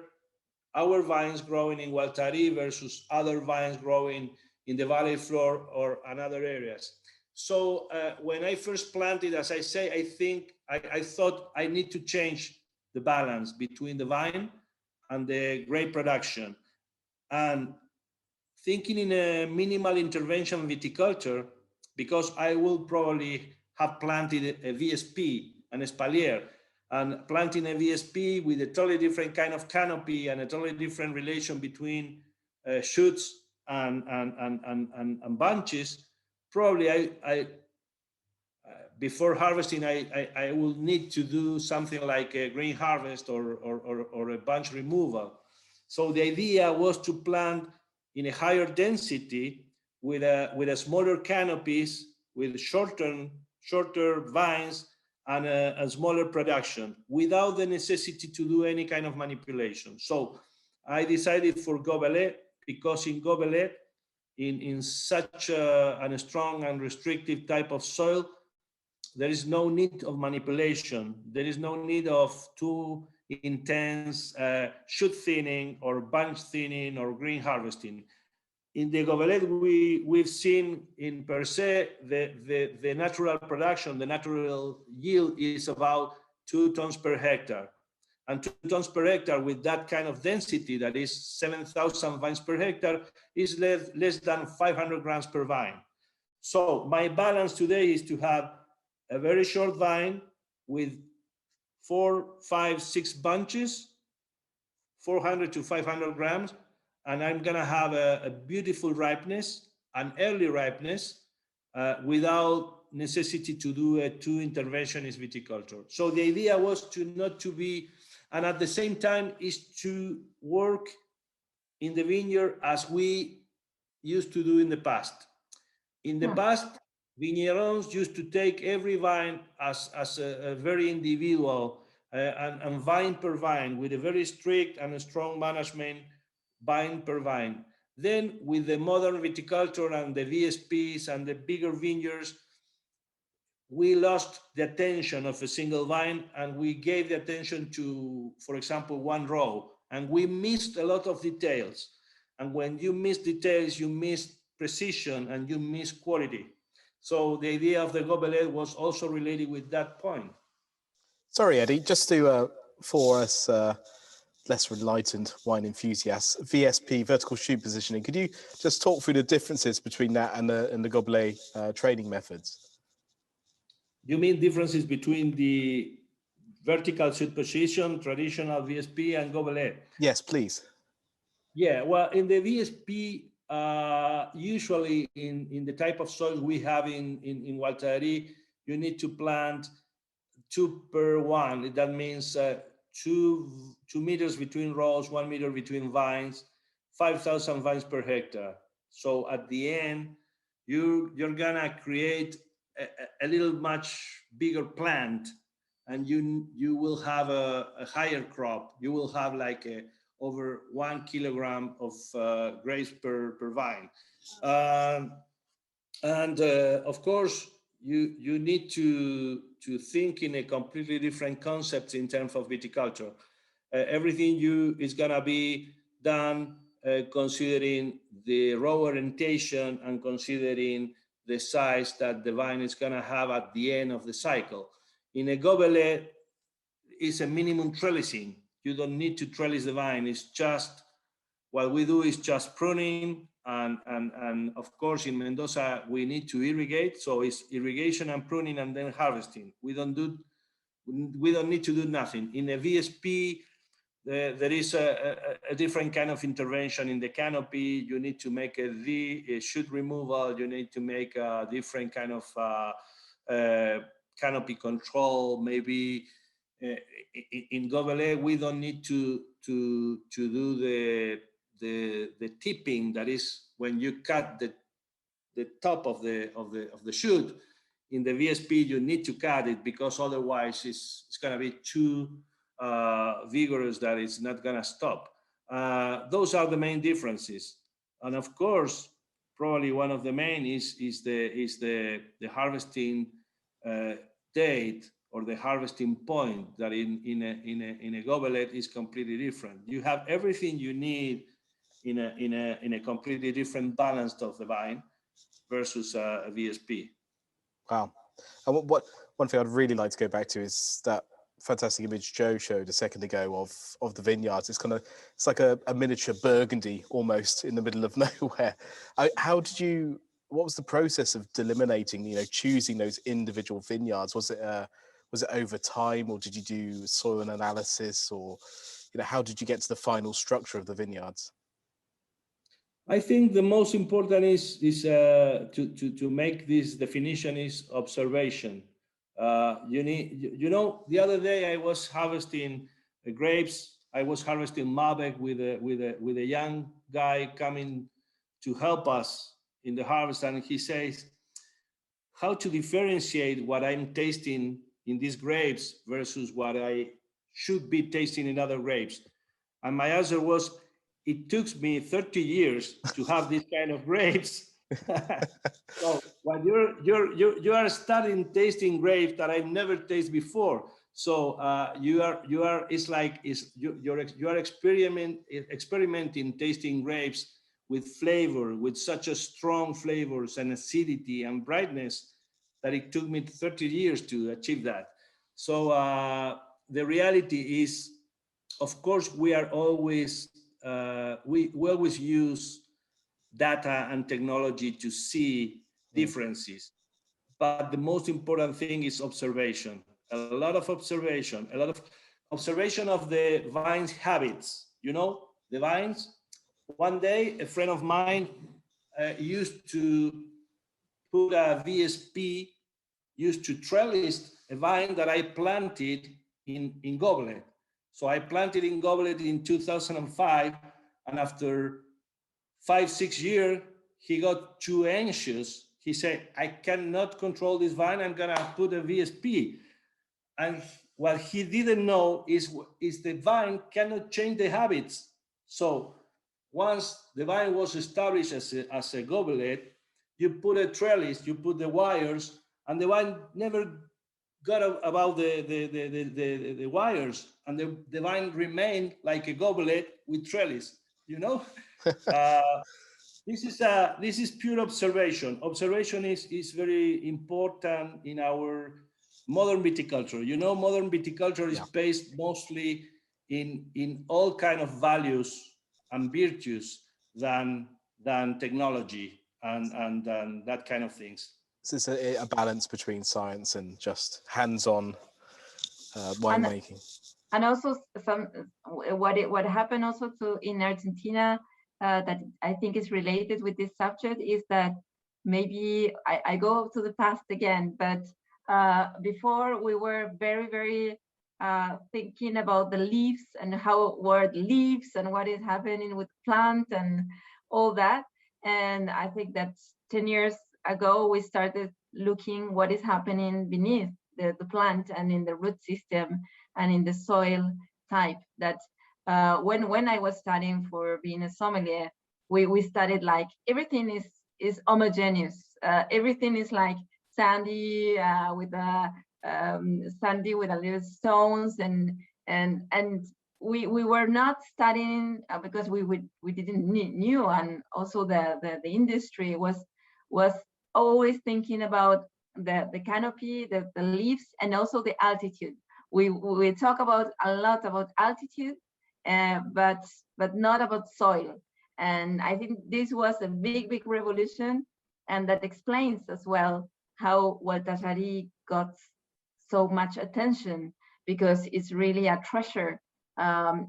our vines growing in Gualtarí versus other vines growing in the valley floor or another areas. So when I first planted, as I say, I thought I need to change the balance between the vine and the grape production. And thinking in a minimal intervention viticulture, because I will probably have planted a VSP, an espalier, and planting a VSP with a totally different kind of canopy and a totally different relation between shoots and bunches, probably before harvesting, I will need to do something like a green harvest or a bunch removal. So the idea was to plant in a higher density with a smaller canopies, with shorter vines, and a smaller production without the necessity to do any kind of manipulation. So I decided for Gobelé because in Gobelé, in such a strong and restrictive type of soil, there is no need of manipulation. There is no need of too intense shoot thinning or bunch thinning or green harvesting. In the Gobelé, we've seen in per se, the natural production, the natural yield is about 2 tons per hectare. And 2 tons per hectare with that kind of density, that is 7,000 vines per hectare, is less than 500 grams per vine. So my balance today is to have a very short vine with 4, 5, 6 bunches, 400 to 500 grams, and I'm gonna have a beautiful ripeness, an early ripeness, without necessity to do a 2 interventionist viticulture. So the idea was not to be, and at the same time is to work in the vineyard as we used to do in the past. In the past, vignerons used to take every vine as a very individual and vine per vine with a very strict and a strong management, vine per vine. Then with the modern viticulture and the VSPs and the bigger vineyards, we lost the attention of a single vine and we gave the attention to, for example, one row, and we missed a lot of details. And when you miss details, you miss precision and you miss quality. So the idea of the Gobelé was also related with that point. Sorry, Eddie, just to, for us less enlightened wine enthusiasts, VSP, vertical shoot positioning, could you just talk through the differences between that and the Gobelé training methods? You mean differences between the vertical shoot position, traditional VSP, and Gobelet? Yes, please. Yeah, well, in the VSP, usually in the type of soil we have in Gualtarí, you need to plant 2 per 1. That means 2 meters between rows, 1 meter between vines, 5,000 vines per hectare. So at the end, you're gonna create a little much bigger plant, and you will have a higher crop. You will have like over 1 kilogram of grapes per vine. And of course, you need to think in a completely different concept in terms of viticulture. Everything is gonna be done considering the row orientation and considering the size that the vine is gonna have at the end of the cycle. In a Gobelet, it's a minimum trellising. You don't need to trellis the vine. It's just, what we do is just pruning, and of course in Mendoza we need to irrigate, so it's irrigation and pruning and then harvesting. We don't need to do nothing. In a VSP, there is a different kind of intervention in the canopy. You need to make a shoot removal. You need to make a different kind of canopy control. Maybe in Gobelet we don't need to do the tipping, that is when you cut the top of the shoot. In the VSP you need to cut it, because otherwise it's going to be too vigorous that it's not going to stop. Those are the main differences. And of course, probably one of the main is the harvesting date, or the harvesting point, that in a Gobelet is completely different. You have everything you need in a completely different balance of the vine versus a VSP. Wow. And what one thing I'd really like to go back to is that fantastic image Joe showed a second ago of the vineyards. It's like a miniature Burgundy almost in the middle of nowhere. What was the process of delimiting, choosing those individual vineyards? Was it over time, or did you do soil analysis, or how did you get to the final structure of the vineyards? I think the most important is to make this definition is observation. The other day I was harvesting grapes. I was harvesting Malbec with a young guy coming to help us in the harvest, and he says, how to differentiate what I'm tasting in these grapes versus what I should be tasting in other grapes. And my answer was, it took me 30 years to have this kind of grapes. So when you are starting tasting grapes that I've never tasted before, so you are experimenting tasting grapes with flavor, with such a strong flavors and acidity and brightness, that it took me 30 years to achieve that. So the reality is, of course, we are always we always use data and technology to see differences, but the most important thing is observation. A lot of observation of the vines' habits. The vines. One day, a friend of mine used to put a VSP, used to trellis a vine that I planted in Gobelet. So I planted in Gobelet in 2005, and after 5-6 years, he got too anxious. He said, I cannot control this vine, I'm gonna put a VSP. And what he didn't know is the vine cannot change the habits. So once the vine was established as a Gobelet, you put a trellis, you put the wires, and the vine never got about the wires, and the vine remained like a Gobelet with trellis. This is pure observation. Observation is very important in our modern viticulture. Modern viticulture is based mostly in all kind of values and virtues than technology and that kind of things. So it's a balance between science and just hands-on winemaking. And also some what happened also to in Argentina that I think is related with this subject is that maybe I go to the past again, but before we were very thinking about the leaves and how were the leaves and what is happening with plant and all that. And I think that 10 years ago we started looking what is happening beneath the plant and in the root system and in the soil type. That when I was studying for being a sommelier, we studied like everything is homogeneous. Everything is like sandy with a sandy with a little stones and we were not studying because we didn't knew, and also the industry was always thinking about the canopy, the leaves, and also the altitude. We talk about a lot about altitude, but not about soil. And I think this was a big revolution, and that explains as well how Gualtajari got so much attention, because it's really a treasure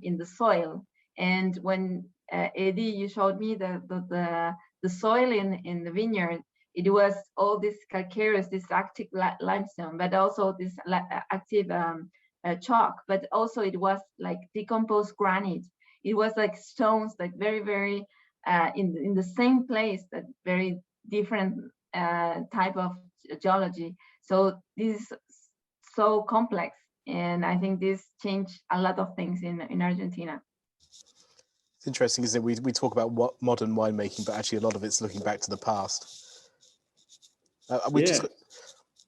in the soil. And when Edy, you showed me the soil in the vineyard, it was all this calcareous, this active limestone, but also this active chalk, but also it was like decomposed granite. It was like stones, like very in the same place, that very different type of geology. So this is so complex, and I think this changed a lot of things in Argentina. It's interesting, isn't it? We talk about what modern winemaking, but actually a lot of it's looking back to the past.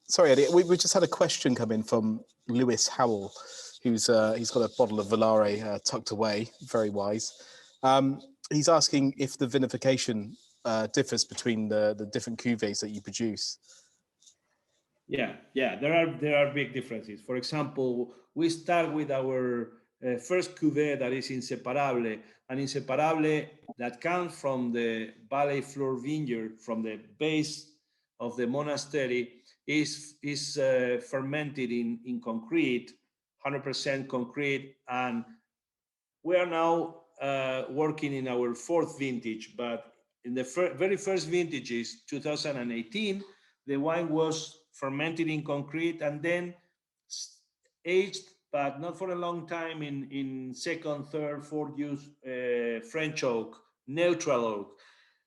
Sorry, Edy, we just had a question come in from Lewis Howell, who's he's got a bottle of Volare tucked away, very wise. He's asking if the vinification differs between the different cuvées that you produce. Yeah, there are big differences. For example, we start with our first cuvée, that is Inseparable, and Inseparable that comes from the Valley Floor vineyard, from the base of the monastery, is fermented in concrete, 100% concrete, and we are now working in our fourth vintage. But in the very first vintages, 2018, the wine was fermented in concrete and then aged, but not for a long time, in second, third, fourth use French oak, neutral oak.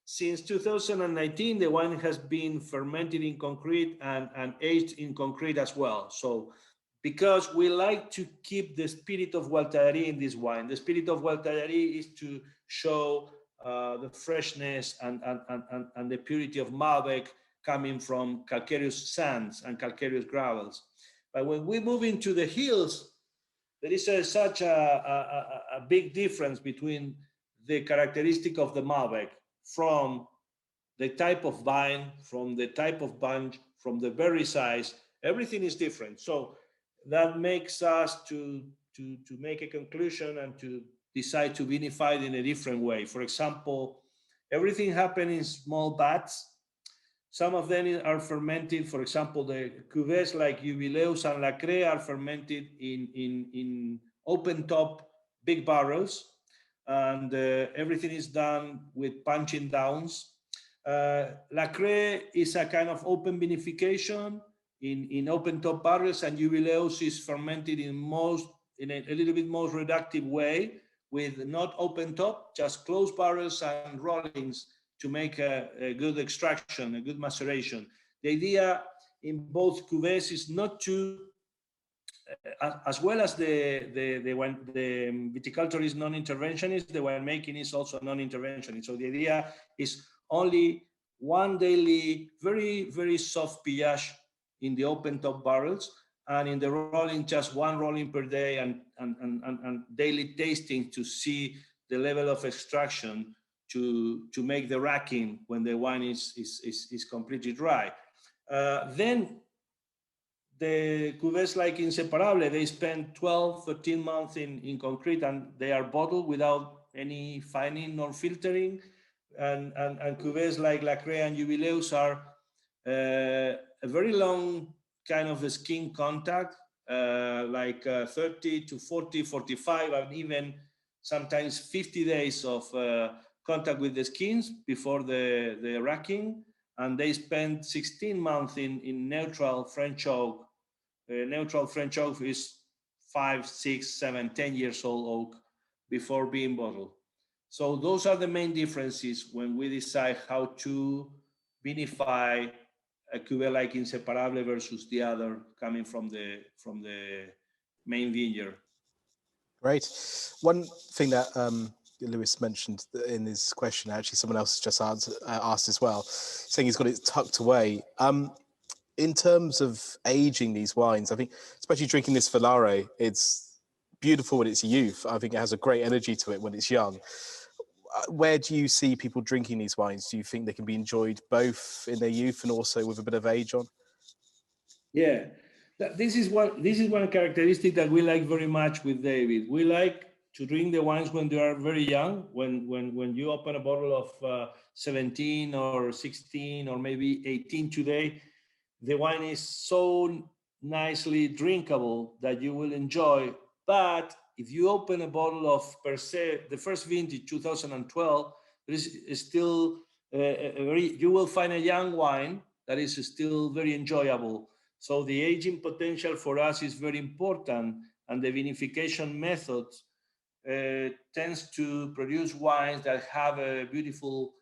Since 2019, the wine has been fermented in concrete and aged in concrete as well. So, because we like to keep the spirit of Gualtajari in this wine. The spirit of Gualtajari is to show the freshness and the purity of Malbec coming from calcareous sands and calcareous gravels. But when we move into the hills, there is such a big difference between the characteristic of the Malbec, from the type of vine, from the type of bunch, from the berry size. Everything is different. So that makes us to make a conclusion and to decide to vinify it in a different way. For example, everything happens in small bats. Some of them are fermented. For example, the cuvées like Jubileus and Lacre are fermented in open top big barrels, and everything is done with punching downs. Lacre is a kind of open vinification in open top barrels, and Jubileus is fermented in a little bit more reductive way, with not open top, just closed barrels and rollings to make a good extraction, a good maceration. The idea in both cuvées is not to, as well as the viticulture is non-interventionist, the winemaking is also non-interventionist. So the idea is only one daily, very soft pillage in the open top barrels, and in the rolling, just one rolling per day, and daily tasting to see the level of extraction to make the racking when the wine is completely dry. Then the cuvées like Inseparable, they spend 12, 13 months in concrete, and they are bottled without any fining nor filtering. And cuvées like Lacre and Jubileus are a very long kind of a skin contact, like 30 to 40, 45, and even sometimes 50 days of contact with the skins before the racking. And they spend 16 months in neutral French oak. Neutral French oak is 5, 6, 7, 10 years old oak before being bottled. So those are the main differences when we decide how to vinify a cuvée like Inseparable versus the other coming from the main vineyard. Great. One thing that Lewis mentioned in his question, actually someone else just asked as well, saying he's got it tucked away. In terms of aging these wines, I think, especially drinking this Volare, it's beautiful in its youth. I think it has a great energy to it when it's young. Where do you see people drinking these wines? Do you think they can be enjoyed both in their youth and also with a bit of age on? Yeah, this is one characteristic that we like very much with David. We like to drink the wines when they are very young. When you open a bottle of 17 or 16 or maybe 18 today, the wine is so nicely drinkable that you will enjoy. But if you open a bottle of per se, the first vintage 2012, there is still you will find a young wine that is still very enjoyable. So the aging potential for us is very important, and the vinification method tends to produce wines that have a beautiful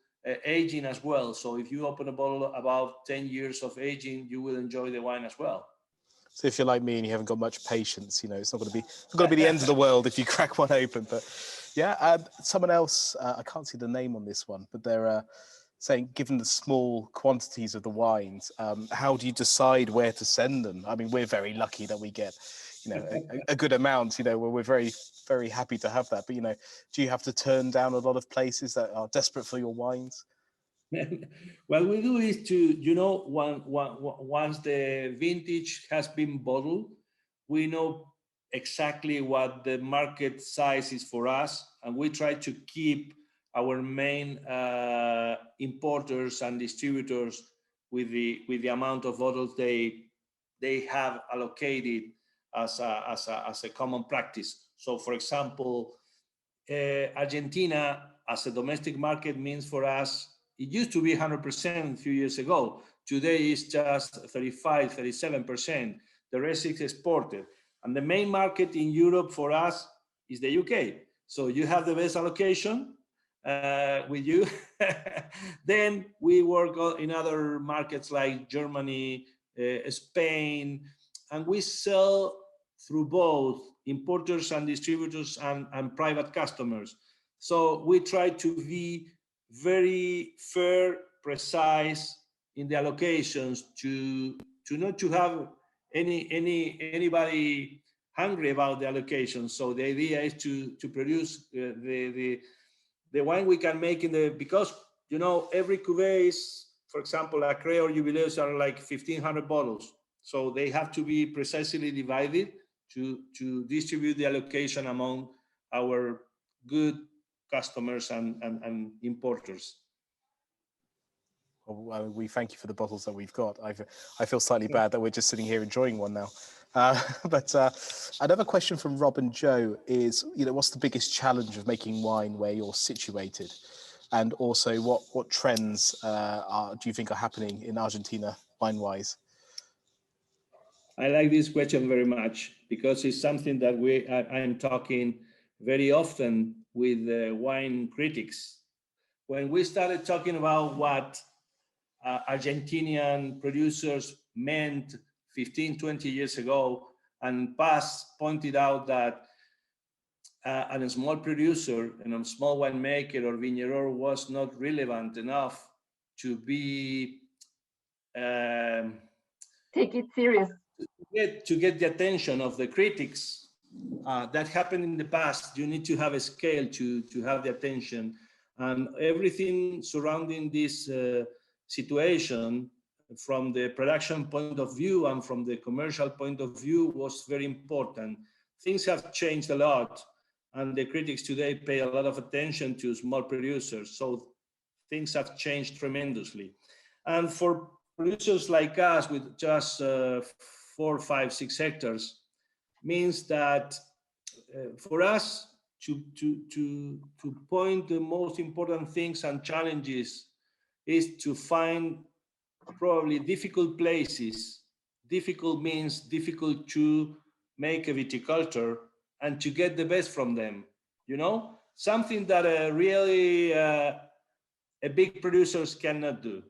aging as well. So if you open a bottle about 10 years of aging, you will enjoy the wine as well. So if you're like me and you haven't got much patience, you know, it's not going to be the end of the world if you crack one open. But yeah, someone else, I can't see the name on this one, but they're saying, given the small quantities of the wines, how do you decide where to send them? I mean, we're very lucky that we get, you know, a good amount, you know, where we're very, very happy to have that. But, you know, do you have to turn down a lot of places that are desperate for your wines? What we do is to, you know, once the vintage has been bottled, we know exactly what the market size is for us, and we try to keep our main importers and distributors with the amount of bottles they have allocated as a common practice. So, for example, Argentina as a domestic market means for us, it used to be 100% a few years ago. Today it's just 35, 37%. The rest is exported. And the main market in Europe for us is the UK. So you have the best allocation with you. Then we work in other markets like Germany, Spain, and we sell through both importers and distributors and private customers. So we try to be very fair, precise in the allocations to not to have anybody hungry about the allocation. So the idea is to produce the wine we can make because, you know, every cuvée is, for example, a Crea or Jubileus are like 1,500 bottles. So they have to be precisely divided to distribute the allocation among our good customers and importers. Well, we thank you for the bottles that we've got. I feel slightly bad that we're just sitting here enjoying one now. But another question from Rob and Joe is, you know, what's the biggest challenge of making wine where you're situated? And also, what trends do you think are happening in Argentina wine-wise? I like this question very much because it's something that I'm talking very often with wine critics. When we started talking about what Argentinian producers meant 15, 20 years ago, and Paz pointed out that a small producer and a small winemaker or vigneron was not relevant enough to be take it serious. To get the attention of the critics. That happened in the past. You need to have a scale to have the attention, and everything surrounding this situation from the production point of view and from the commercial point of view was very important. Things have changed a lot, and the critics today pay a lot of attention to small producers. So things have changed tremendously. And for producers like us with just 4, 5, 6 hectares means that for us to point the most important things and challenges is to find probably difficult places. Difficult means difficult to make a viticulture and to get the best from them, you know, something that really a big producers cannot do.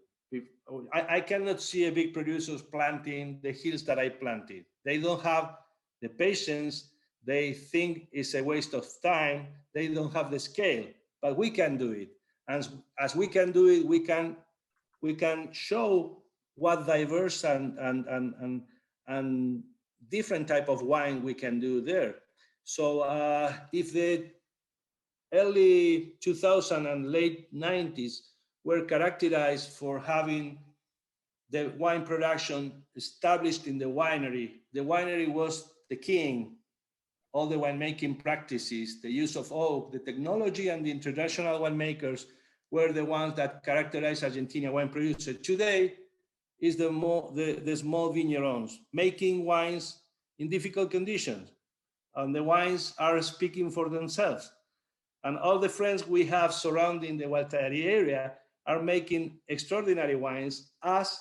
I cannot see a big producers planting the hills that I planted. They don't have the patience. They think it's a waste of time. They don't have the scale, but we can do it. And as we can do it, we can show what diverse and different type of wine we can do there. So if the early 2000s and late 90s were characterized for having the wine production established in the winery was the king. All the winemaking practices, the use of oak, the technology, and the international winemakers were the ones that characterize Argentinian wine producers. Today is the small vignerons making wines in difficult conditions, and the wines are speaking for themselves. And all the friends we have surrounding the Gualtari area are making extraordinary wines, as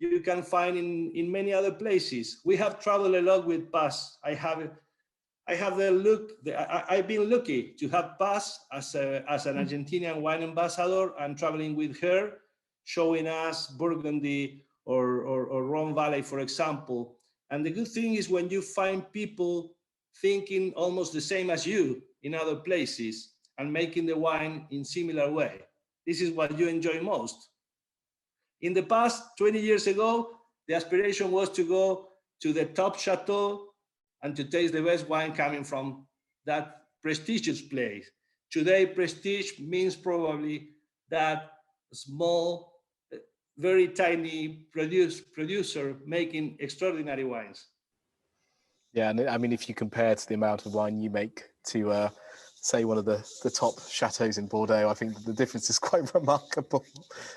you can find in many other places. We have traveled a lot with Paz. I've been lucky to have Paz as an Argentinian wine ambassador and traveling with her, showing us Burgundy or Rhone Valley, for example. And the good thing is when you find people thinking almost the same as you in other places and making the wine in similar way. This is what you enjoy most. In the past, 20 years ago, the aspiration was to go to the top chateau and to taste the best wine coming from that prestigious place. Today, prestige means probably that small, very tiny producer making extraordinary wines. Yeah, and I mean, if you compare to the amount of wine you make to, say, one of the top chateaux in Bordeaux, I think the difference is quite remarkable.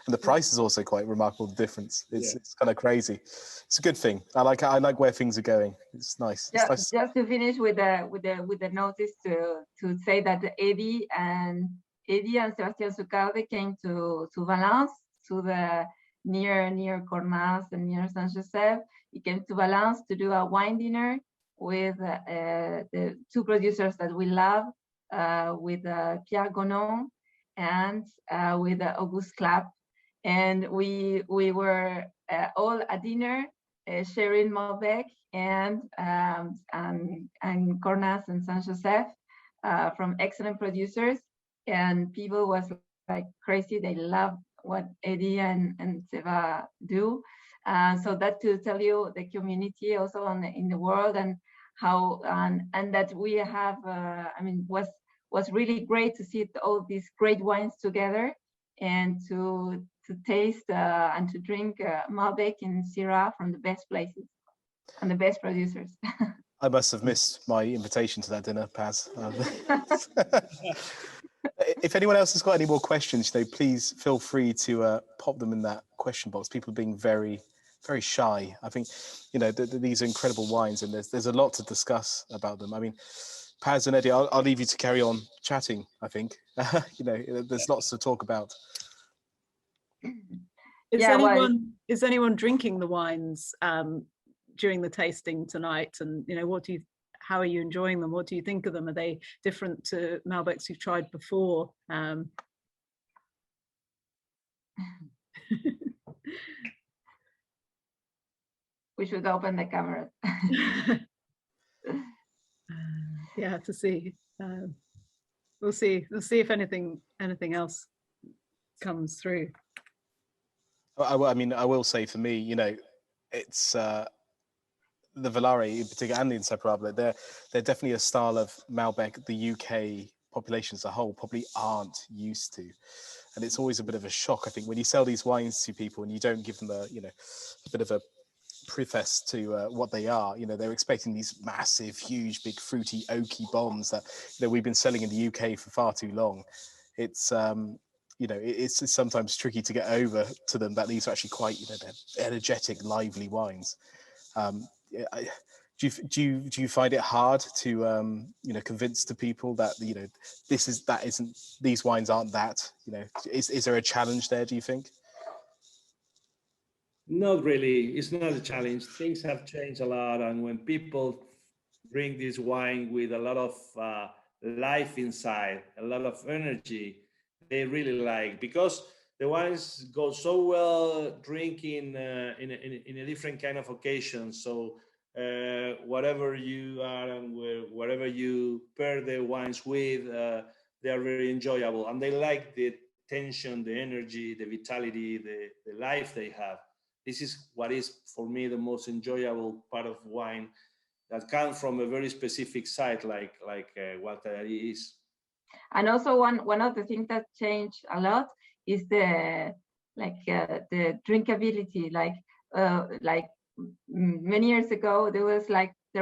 And the price is also quite remarkable, the difference. It's kind of crazy. It's a good thing. I like where things are going. It's nice. Yeah, it's nice. just to finish with the notice to say that Edy and Sebastián Zucarde came to Valence, to the near Cornas and near Saint Joseph. He came to Valence to do a wine dinner with the two producers that we love, with Pierre Gonon and with Auguste Clapp. And we were all at dinner sharing Malbec and Cornas and Saint Joseph from excellent producers. And people was like crazy. They love what Edy and Seba do. So that to tell you the community also in the world, and how and that we have was really great to see all these great wines together, and to taste and to drink Malbec and Syrah from the best places and the best producers. I must have missed my invitation to that dinner, Paz. If anyone else has got any more questions, please feel free to pop them in that question box. People are being very, very shy. I think, these are incredible wines, and there's a lot to discuss about them. I mean, Paz and Edy, I'll leave you to carry on chatting, I think. There's lots to talk about. Is anyone drinking the wines during the tasting tonight? And how are you enjoying them? What do you think of them? Are they different to Malbecs you've tried before? We should open the camera. Yeah, to see. We'll see if anything else comes through. I will say, for me, it's the Volare in particular and the Inseparable. They're definitely a style of Malbec the UK population as a whole probably aren't used to, and it's always a bit of a shock, I think, when you sell these wines to people and you don't give them a bit of a preface to what they are. They're expecting these massive, huge, big, fruity, oaky bombs that we've been selling in the UK for far too long. It's it's sometimes tricky to get over to them that these are actually quite, they're energetic, lively wines. Yeah, do you find it hard to convince the people that these wines aren't that? Is there a challenge there, do you think? Not really. It's not a challenge. Things have changed a lot, and when people drink this wine with a lot of life inside, a lot of energy, they really like, because the wines go so well drinking in a different kind of occasion. So whatever you are and whatever you pair the wines with, they are very enjoyable, and they like the tension, the energy, the vitality, the life they have. This is what is for me the most enjoyable part of wine, that comes from a very specific site like Gualtarari is. And also one of the things that changed a lot is the drinkability. Like many years ago, there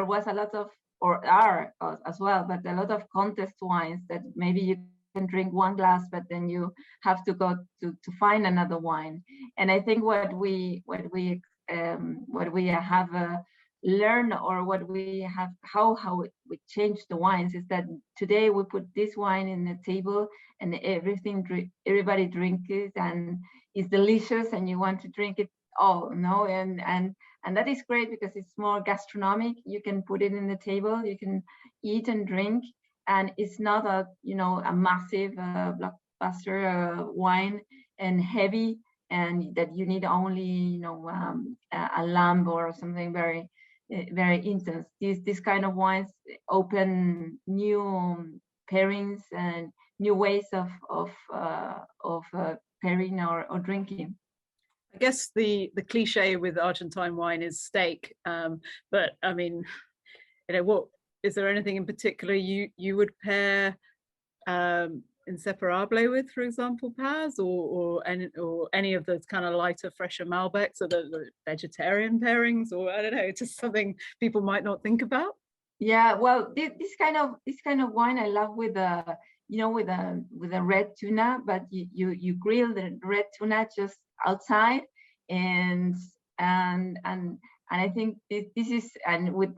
was a lot of, or are as well, but a lot of contest wines that maybe you can drink one glass, but then you have to go to find another wine. And I think what we have learned, or what we have, how we change the wines, is that today we put this wine in the table and everybody drinks it and it's delicious and you want to drink it all, and that is great because it's more gastronomic. You can put it in the table, you can eat and drink, and it's not a massive blockbuster wine and heavy, and that you need only a lamp or something very very intense. These kind of wines open new pairings and new ways of pairing or drinking. I guess the cliche with Argentine wine is steak, but I mean, what is there anything in particular you would pair inseparable with, for example, Paz, or any of those kind of lighter, fresher Malbecs, or the vegetarian pairings, or I don't know, just something people might not think about? Yeah, well, this kind of wine I love with with a red tuna, but you grill the red tuna just outside, and I think this is, and with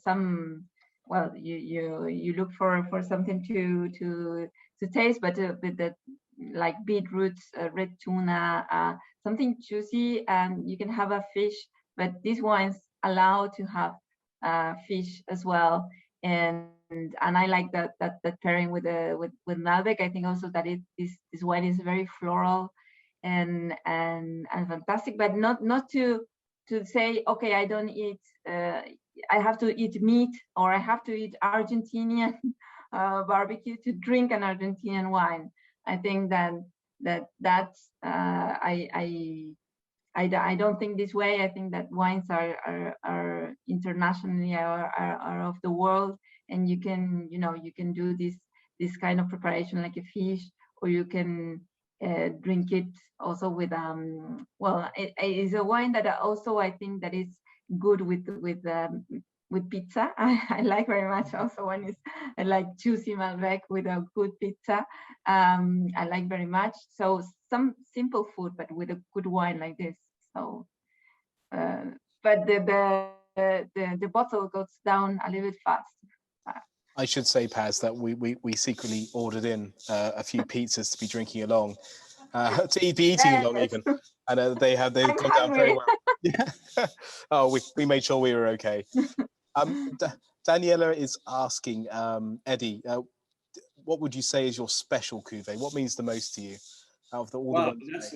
some, well, you look for something to taste, but with the like beetroots, red tuna, something juicy, and you can have a fish, but these wines allow to have fish as well, and I like that pairing with Malbec. I think also that this wine is very floral and fantastic, but not to say, okay, I don't eat, I have to eat meat, or I have to eat Argentinian barbecue to drink an Argentinian wine. I think that's I don't think this way. I think that wines are internationally are of the world, and you can do this kind of preparation like a fish, or you can drink it also with well, it is a wine that also I think that is good with pizza. I like very much also when it's like juicy Malbec with a good pizza. I like very much. So some simple food, but with a good wine like this. So, but the bottle goes down a little bit fast. I should say, Paz, that we secretly ordered in a few pizzas to be drinking along, to be eating along even, and they've gone down very well. Yeah. Oh, we made sure we were okay. Daniela is asking, Eddie, what would you say is your special cuvee? What means the most to you out of all the ones?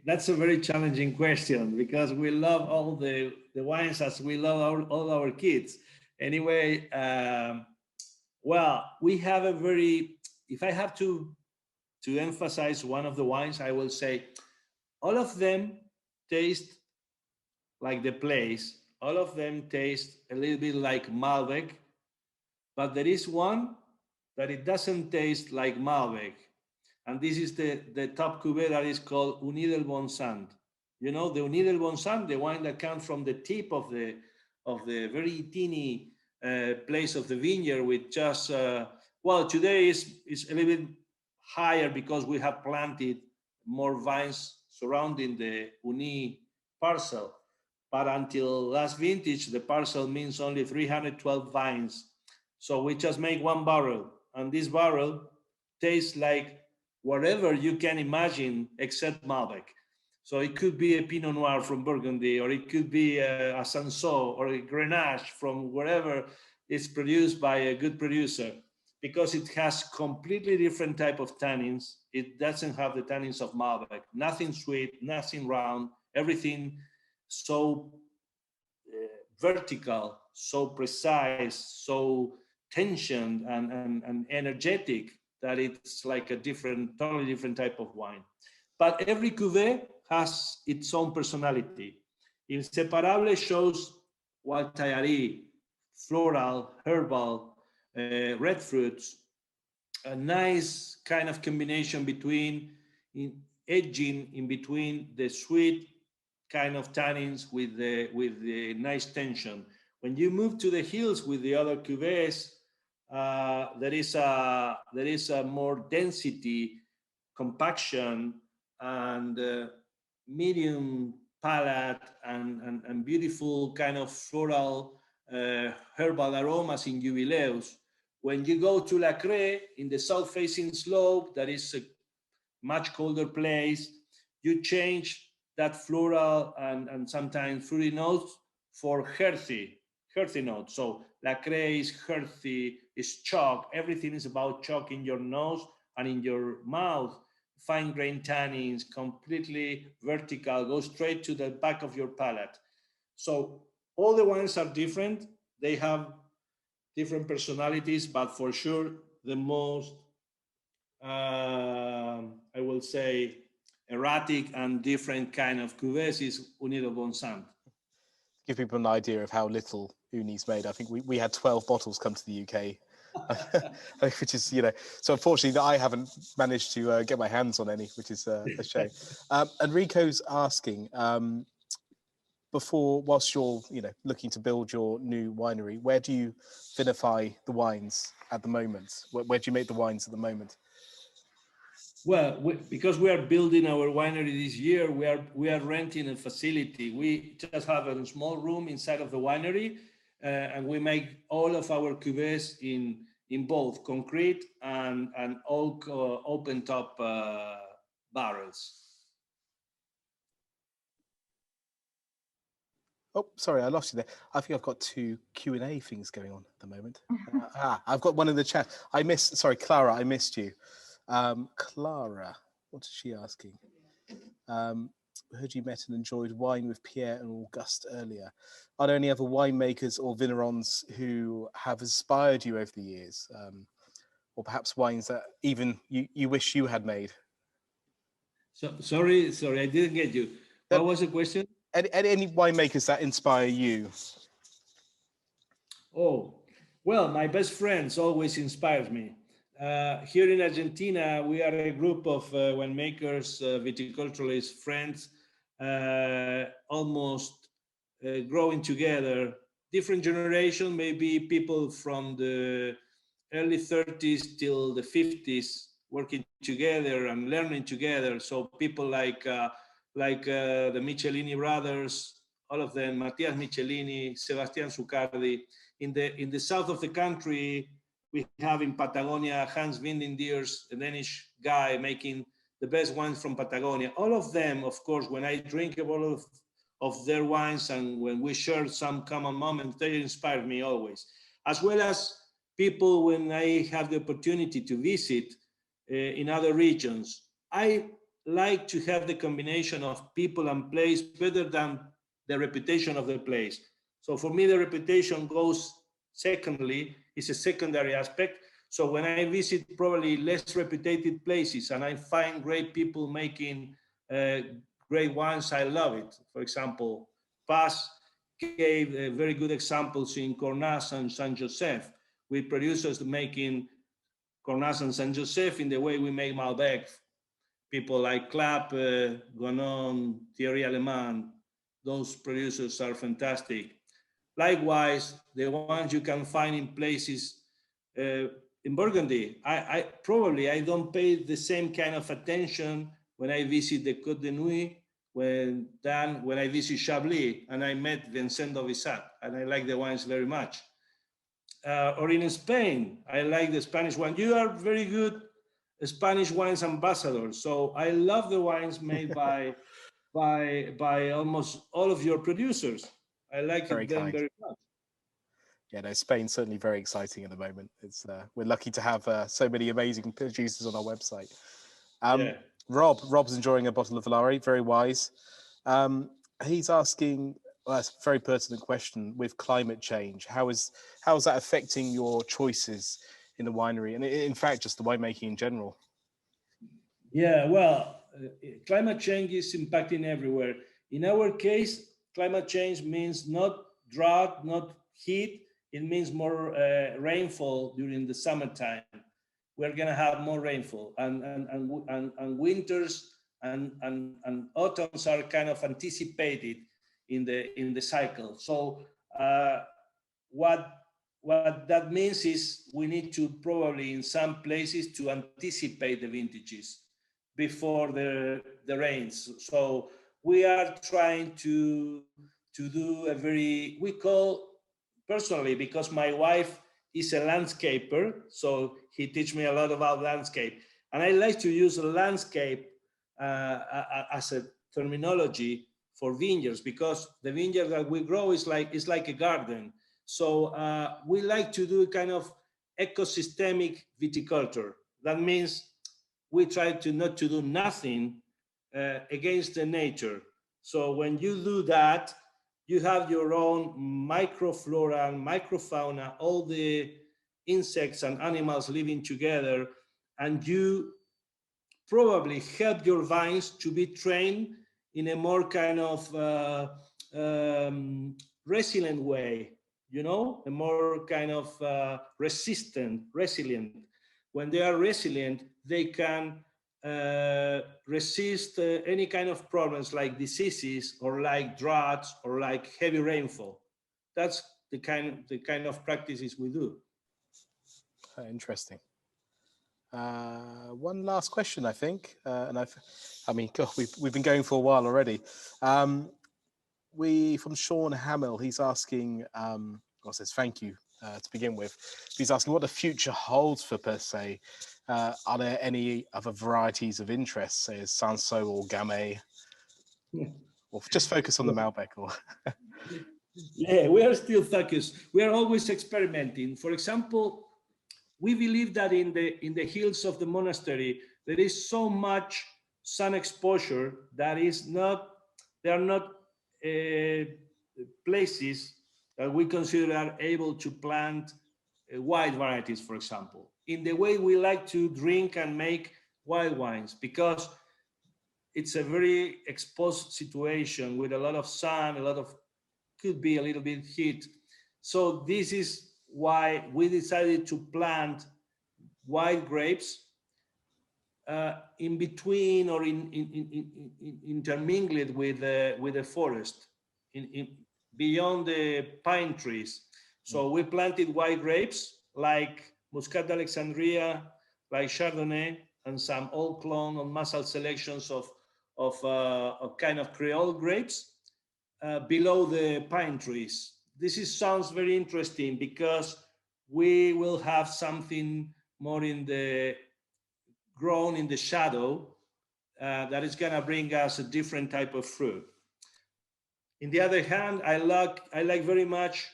That's a very challenging question, because we love all the wines as we love all our kids. Anyway, well, we have a very, if I have to emphasize one of the wines, I will say all of them taste like the place. All of them taste a little bit like Malbec, but there is one that it doesn't taste like Malbec. And this is the top cuvée that is called Edy del Popolo. You know, the Edy del Popolo, the wine that comes from the tip of the very teeny place of the vineyard, with just, well, today is a little bit higher because we have planted more vines surrounding the Uni parcel. But until last vintage, the parcel means only 312 vines. So we just make one barrel, and this barrel tastes like whatever you can imagine except Malbec. So it could be a Pinot Noir from Burgundy, or it could be a Sanso or a Grenache from wherever it's produced by a good producer, because it has completely different type of tannins. It doesn't have the tannins of Malbec. Nothing sweet, nothing round, everything so vertical, so precise, so tensioned and energetic that it's like a totally different type of wine. But every cuvée has its own personality. Inseparable shows Gualtayari, floral, herbal, red fruits, a nice kind of combination between edging in between the sweet kind of tannins with the nice tension. When you move to the hills with the other cuvées, there is a more density, compaction, and medium palate and beautiful kind of floral herbal aromas in Jubileus. When you go to La Crée in the south-facing slope, that is a much colder place, you change that floral and sometimes fruity notes for earthy notes. So La Crée is earthy, is chalk. Everything is about chalk in your nose and in your mouth. Fine grain tannins, completely vertical, go straight to the back of your palate. So all the wines are different. They have different personalities, but for sure the most, I will say, erratic and different kind of cuvées is Unido Bonsant. Give people an idea of how little Uni's made. I think we had 12 bottles come to the UK, which is, so unfortunately I haven't managed to get my hands on any, which is a shame. Enrico's asking, whilst you're, looking to build your new winery, where do you vinify the wines at the moment? Where do you make the wines at the moment? Well, because we are building our winery this year, we are renting a facility. We just have a small room inside of the winery, and we make all of our cuvées in both concrete and oak open top barrels. Oh, sorry, I lost you there. I think I've got two Q&A things going on at the moment. I've got one in the chat. Sorry, Clara, I missed you. Clara, what is she asking? Heard you met and enjoyed wine with Pierre and Auguste earlier. Are there any other winemakers or vignerons who have inspired you over the years? Or perhaps wines that even you wish you had made? So, sorry, I didn't get you. What was the question? Any winemakers that inspire you? Oh, well, my best friends always inspires me. Here in Argentina, we are a group of winemakers, viticulturalists, friends, almost growing together. Different generation, maybe people from the early 30s till the 50s, working together and learning together. So people like the Michelini brothers, all of them, Mattias Michelini, Sebastian Zucardi. In the south of the country, we have in Patagonia, Hans Windendiers, a Danish guy making the best wines from Patagonia. All of them, of course, when I drink a bottle of their wines and when we share some common moments, they inspire me always. As well as people when I have the opportunity to visit in other regions. I like to have the combination of people and place better than the reputation of the place. So for me, the reputation goes secondly, is a secondary aspect. So when I visit probably less reputed places and I find great people making great wines, I love it. For example, Paz gave very good examples in Cornas and San Joseph, with producers making Cornas and San Joseph in the way we make Malbec. People like Clapp, Gonon, Thierry Allemand, those producers are fantastic. Likewise, the ones you can find in places in Burgundy, I don't pay the same kind of attention when I visit the Côte de Nuit, when I visit Chablis, and I met Vincent Dovisat, and I like the wines very much. Or in Spain, I like the Spanish wine. You are very good Spanish wines ambassador, so I love the wines made by almost all of your producers. I like them very much. Yeah, no, Spain's certainly very exciting at the moment. It's we're lucky to have so many amazing producers on our website. Yeah. Rob's enjoying a bottle of Valari, very wise. He's asking, well, that's a very pertinent question, with climate change, how is that affecting your choices in the winery, and in fact just the winemaking in general? Yeah, well, climate change is impacting everywhere. In our case, climate change means not drought, not heat. It means more rainfall during the summertime. We're gonna have more rainfall, and winters and autumns are kind of anticipated in the cycle. So what that means is we need to probably in some places to anticipate the vintages before the rains. So we are trying to do a very, we call personally, because my wife is a landscaper, so he teach me a lot about landscape, and I like to use a landscape as a terminology for vineyards, because the vineyard that we grow is like a garden. So we like to do kind of ecosystemic viticulture. That means we try to not to do nothing against the nature. So when you do that, you have your own microflora and microfauna, all the insects and animals living together, and you probably help your vines to be trained in a more kind of resilient way, you know, a more kind of resilient. When they are resilient, they can resist any kind of problems like diseases or like droughts or like heavy rainfall. That's the kind of practices we do. Interesting. One last question, I think, and I mean, God, we've been going for a while already. From Sean Hamill, he's asking, well, says thank you to begin with. He's asking what the future holds for Per Se. Are there any other varieties of interest, say as Sanso or Gamay, or just focus on the Malbec? Or yeah, we are still focused. We are always experimenting. For example, we believe that in the hills of the monastery there is so much sun exposure that there are not places that we consider are able to plant white varieties, for example, in the way we like to drink and make white wines, because it's a very exposed situation with a lot of sun, could be a little bit heat. So this is why we decided to plant white grapes in between or intermingled with the forest, beyond the pine trees. So we planted white grapes like Muscat d'Alexandria, like Chardonnay, and some old clone or muscle selections of kind of Creole grapes below the pine trees. Sounds very interesting because we will have something more grown in the shadow that is going to bring us a different type of fruit. In the other hand, I like very much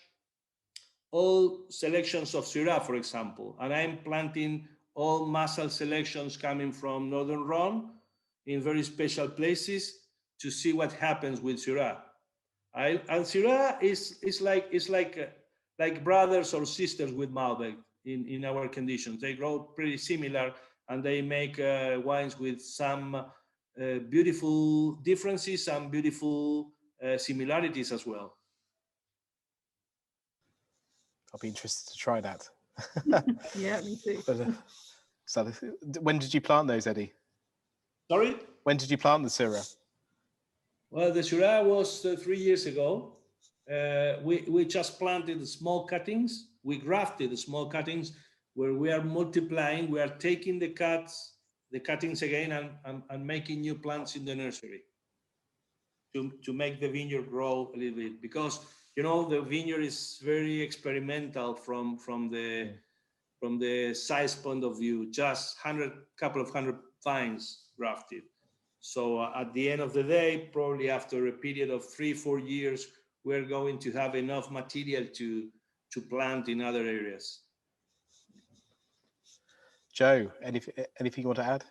all selections of Syrah, for example, and I'm planting all muscle selections coming from Northern Rhone in very special places to see what happens with Syrah. And Syrah is like brothers or sisters with Malbec in our conditions. They grow pretty similar, and they make wines with some beautiful differences and beautiful similarities as well. I'll be interested to try that. Yeah, me too. But, so when did you plant those, Edy? Sorry? When did you plant the Syrah? Well, the Syrah was 3 years ago. We just planted small cuttings. We grafted the small cuttings where we are multiplying. We are taking the cuts the cuttings again and making new plants in the nursery to make the vineyard grow a little bit, because the vineyard is very experimental from the size point of view, just couple of hundred vines grafted. So at the end of the day, probably after a period of 3-4 years, we're going to have enough material to plant in other areas. Joe, anything you want to add?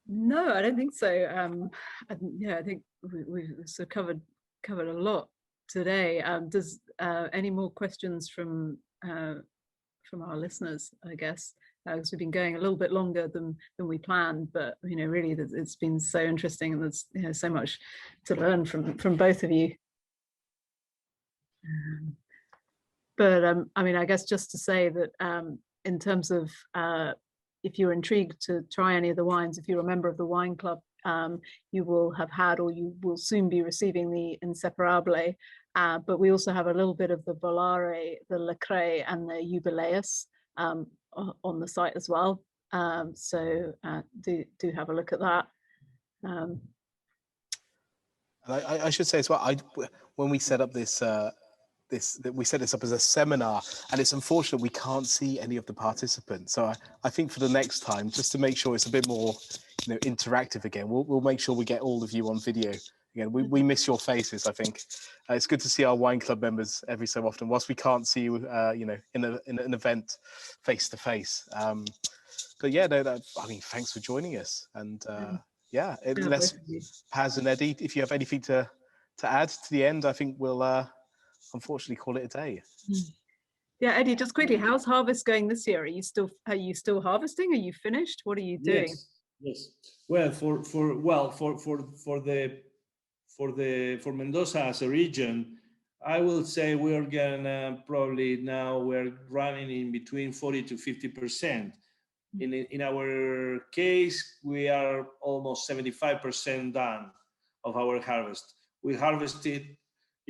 No, I don't think so. I think we've sort of covered a lot today. Does any more questions from our listeners, I guess, because we've been going a little bit longer than we planned, but really it's been so interesting, and there's so much to learn from both of you. But I mean, I guess just to say that in terms of if you're intrigued to try any of the wines, if you're a member of the wine club, you will have had, or you will soon be receiving, the Inseparable. But we also have a little bit of the Volare, the Lecrae, and the Jubileus on the site as well. So do have a look at that. I should say as well, when we set up this we set this up as a seminar, and it's unfortunate we can't see any of the participants. So I think for the next time, just to make sure it's a bit more interactive again, we'll make sure we get all of you on video again. We miss your faces. I think it's good to see our wine club members every so often, whilst we can't see you in an event face to face. But yeah, I mean, thanks for joining us. And unless Paz and Edy, if you have anything to add to the end, I think we'll unfortunately call it a day. Yeah, Edy, just quickly, how's harvest going this year? Are you still harvesting? Are you finished? What are you doing? Yes. Well, for Mendoza as a region, I will say we're gonna probably now we're running in between 40 to 50%. In our case, we are almost 75% done of our harvest. We harvested.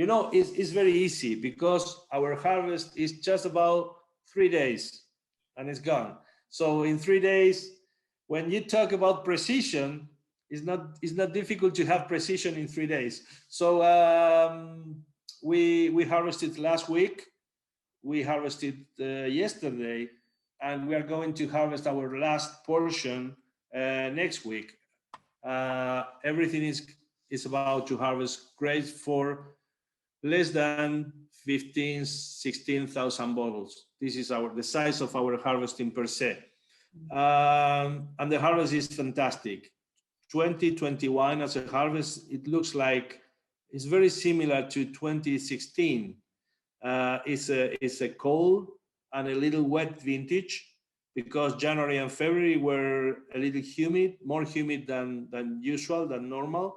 It's very easy, because our harvest is just about 3 days and it's gone. So in 3 days, when you talk about precision, it's not difficult to have precision in 3 days. So we harvested last week, we harvested yesterday, and we are going to harvest our last portion next week. Everything is about to harvest grapes for less than 16,000 bottles. This is the size of our harvesting per se. And the harvest is fantastic. 2021 as a harvest, it looks like it's very similar to 2016. It's a cold and a little wet vintage, because January and February were a little humid, more humid than usual, than normal.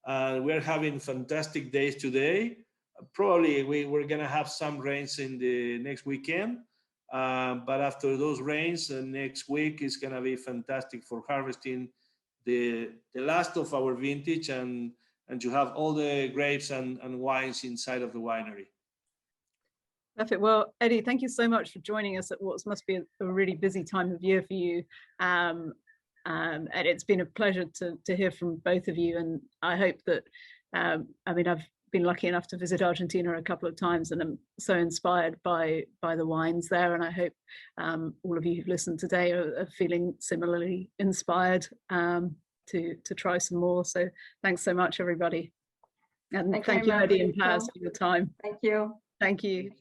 We're having fantastic days today. Probably we're going to have some rains in the next weekend, but after those rains, next week is going to be fantastic for harvesting the last of our vintage and to have all the grapes and wines inside of the winery. Perfect. Well, Edy, thank you so much for joining us at what must be a really busy time of year for you. And it's been a pleasure to hear from both of you. And I hope that, I've been lucky enough to visit Argentina a couple of times, and I'm so inspired by the wines there. And I hope all of you who've listened today are feeling similarly inspired to try some more. So thanks so much, everybody. And thank you, Edy and Paz, for your time. Thank you. Thank you.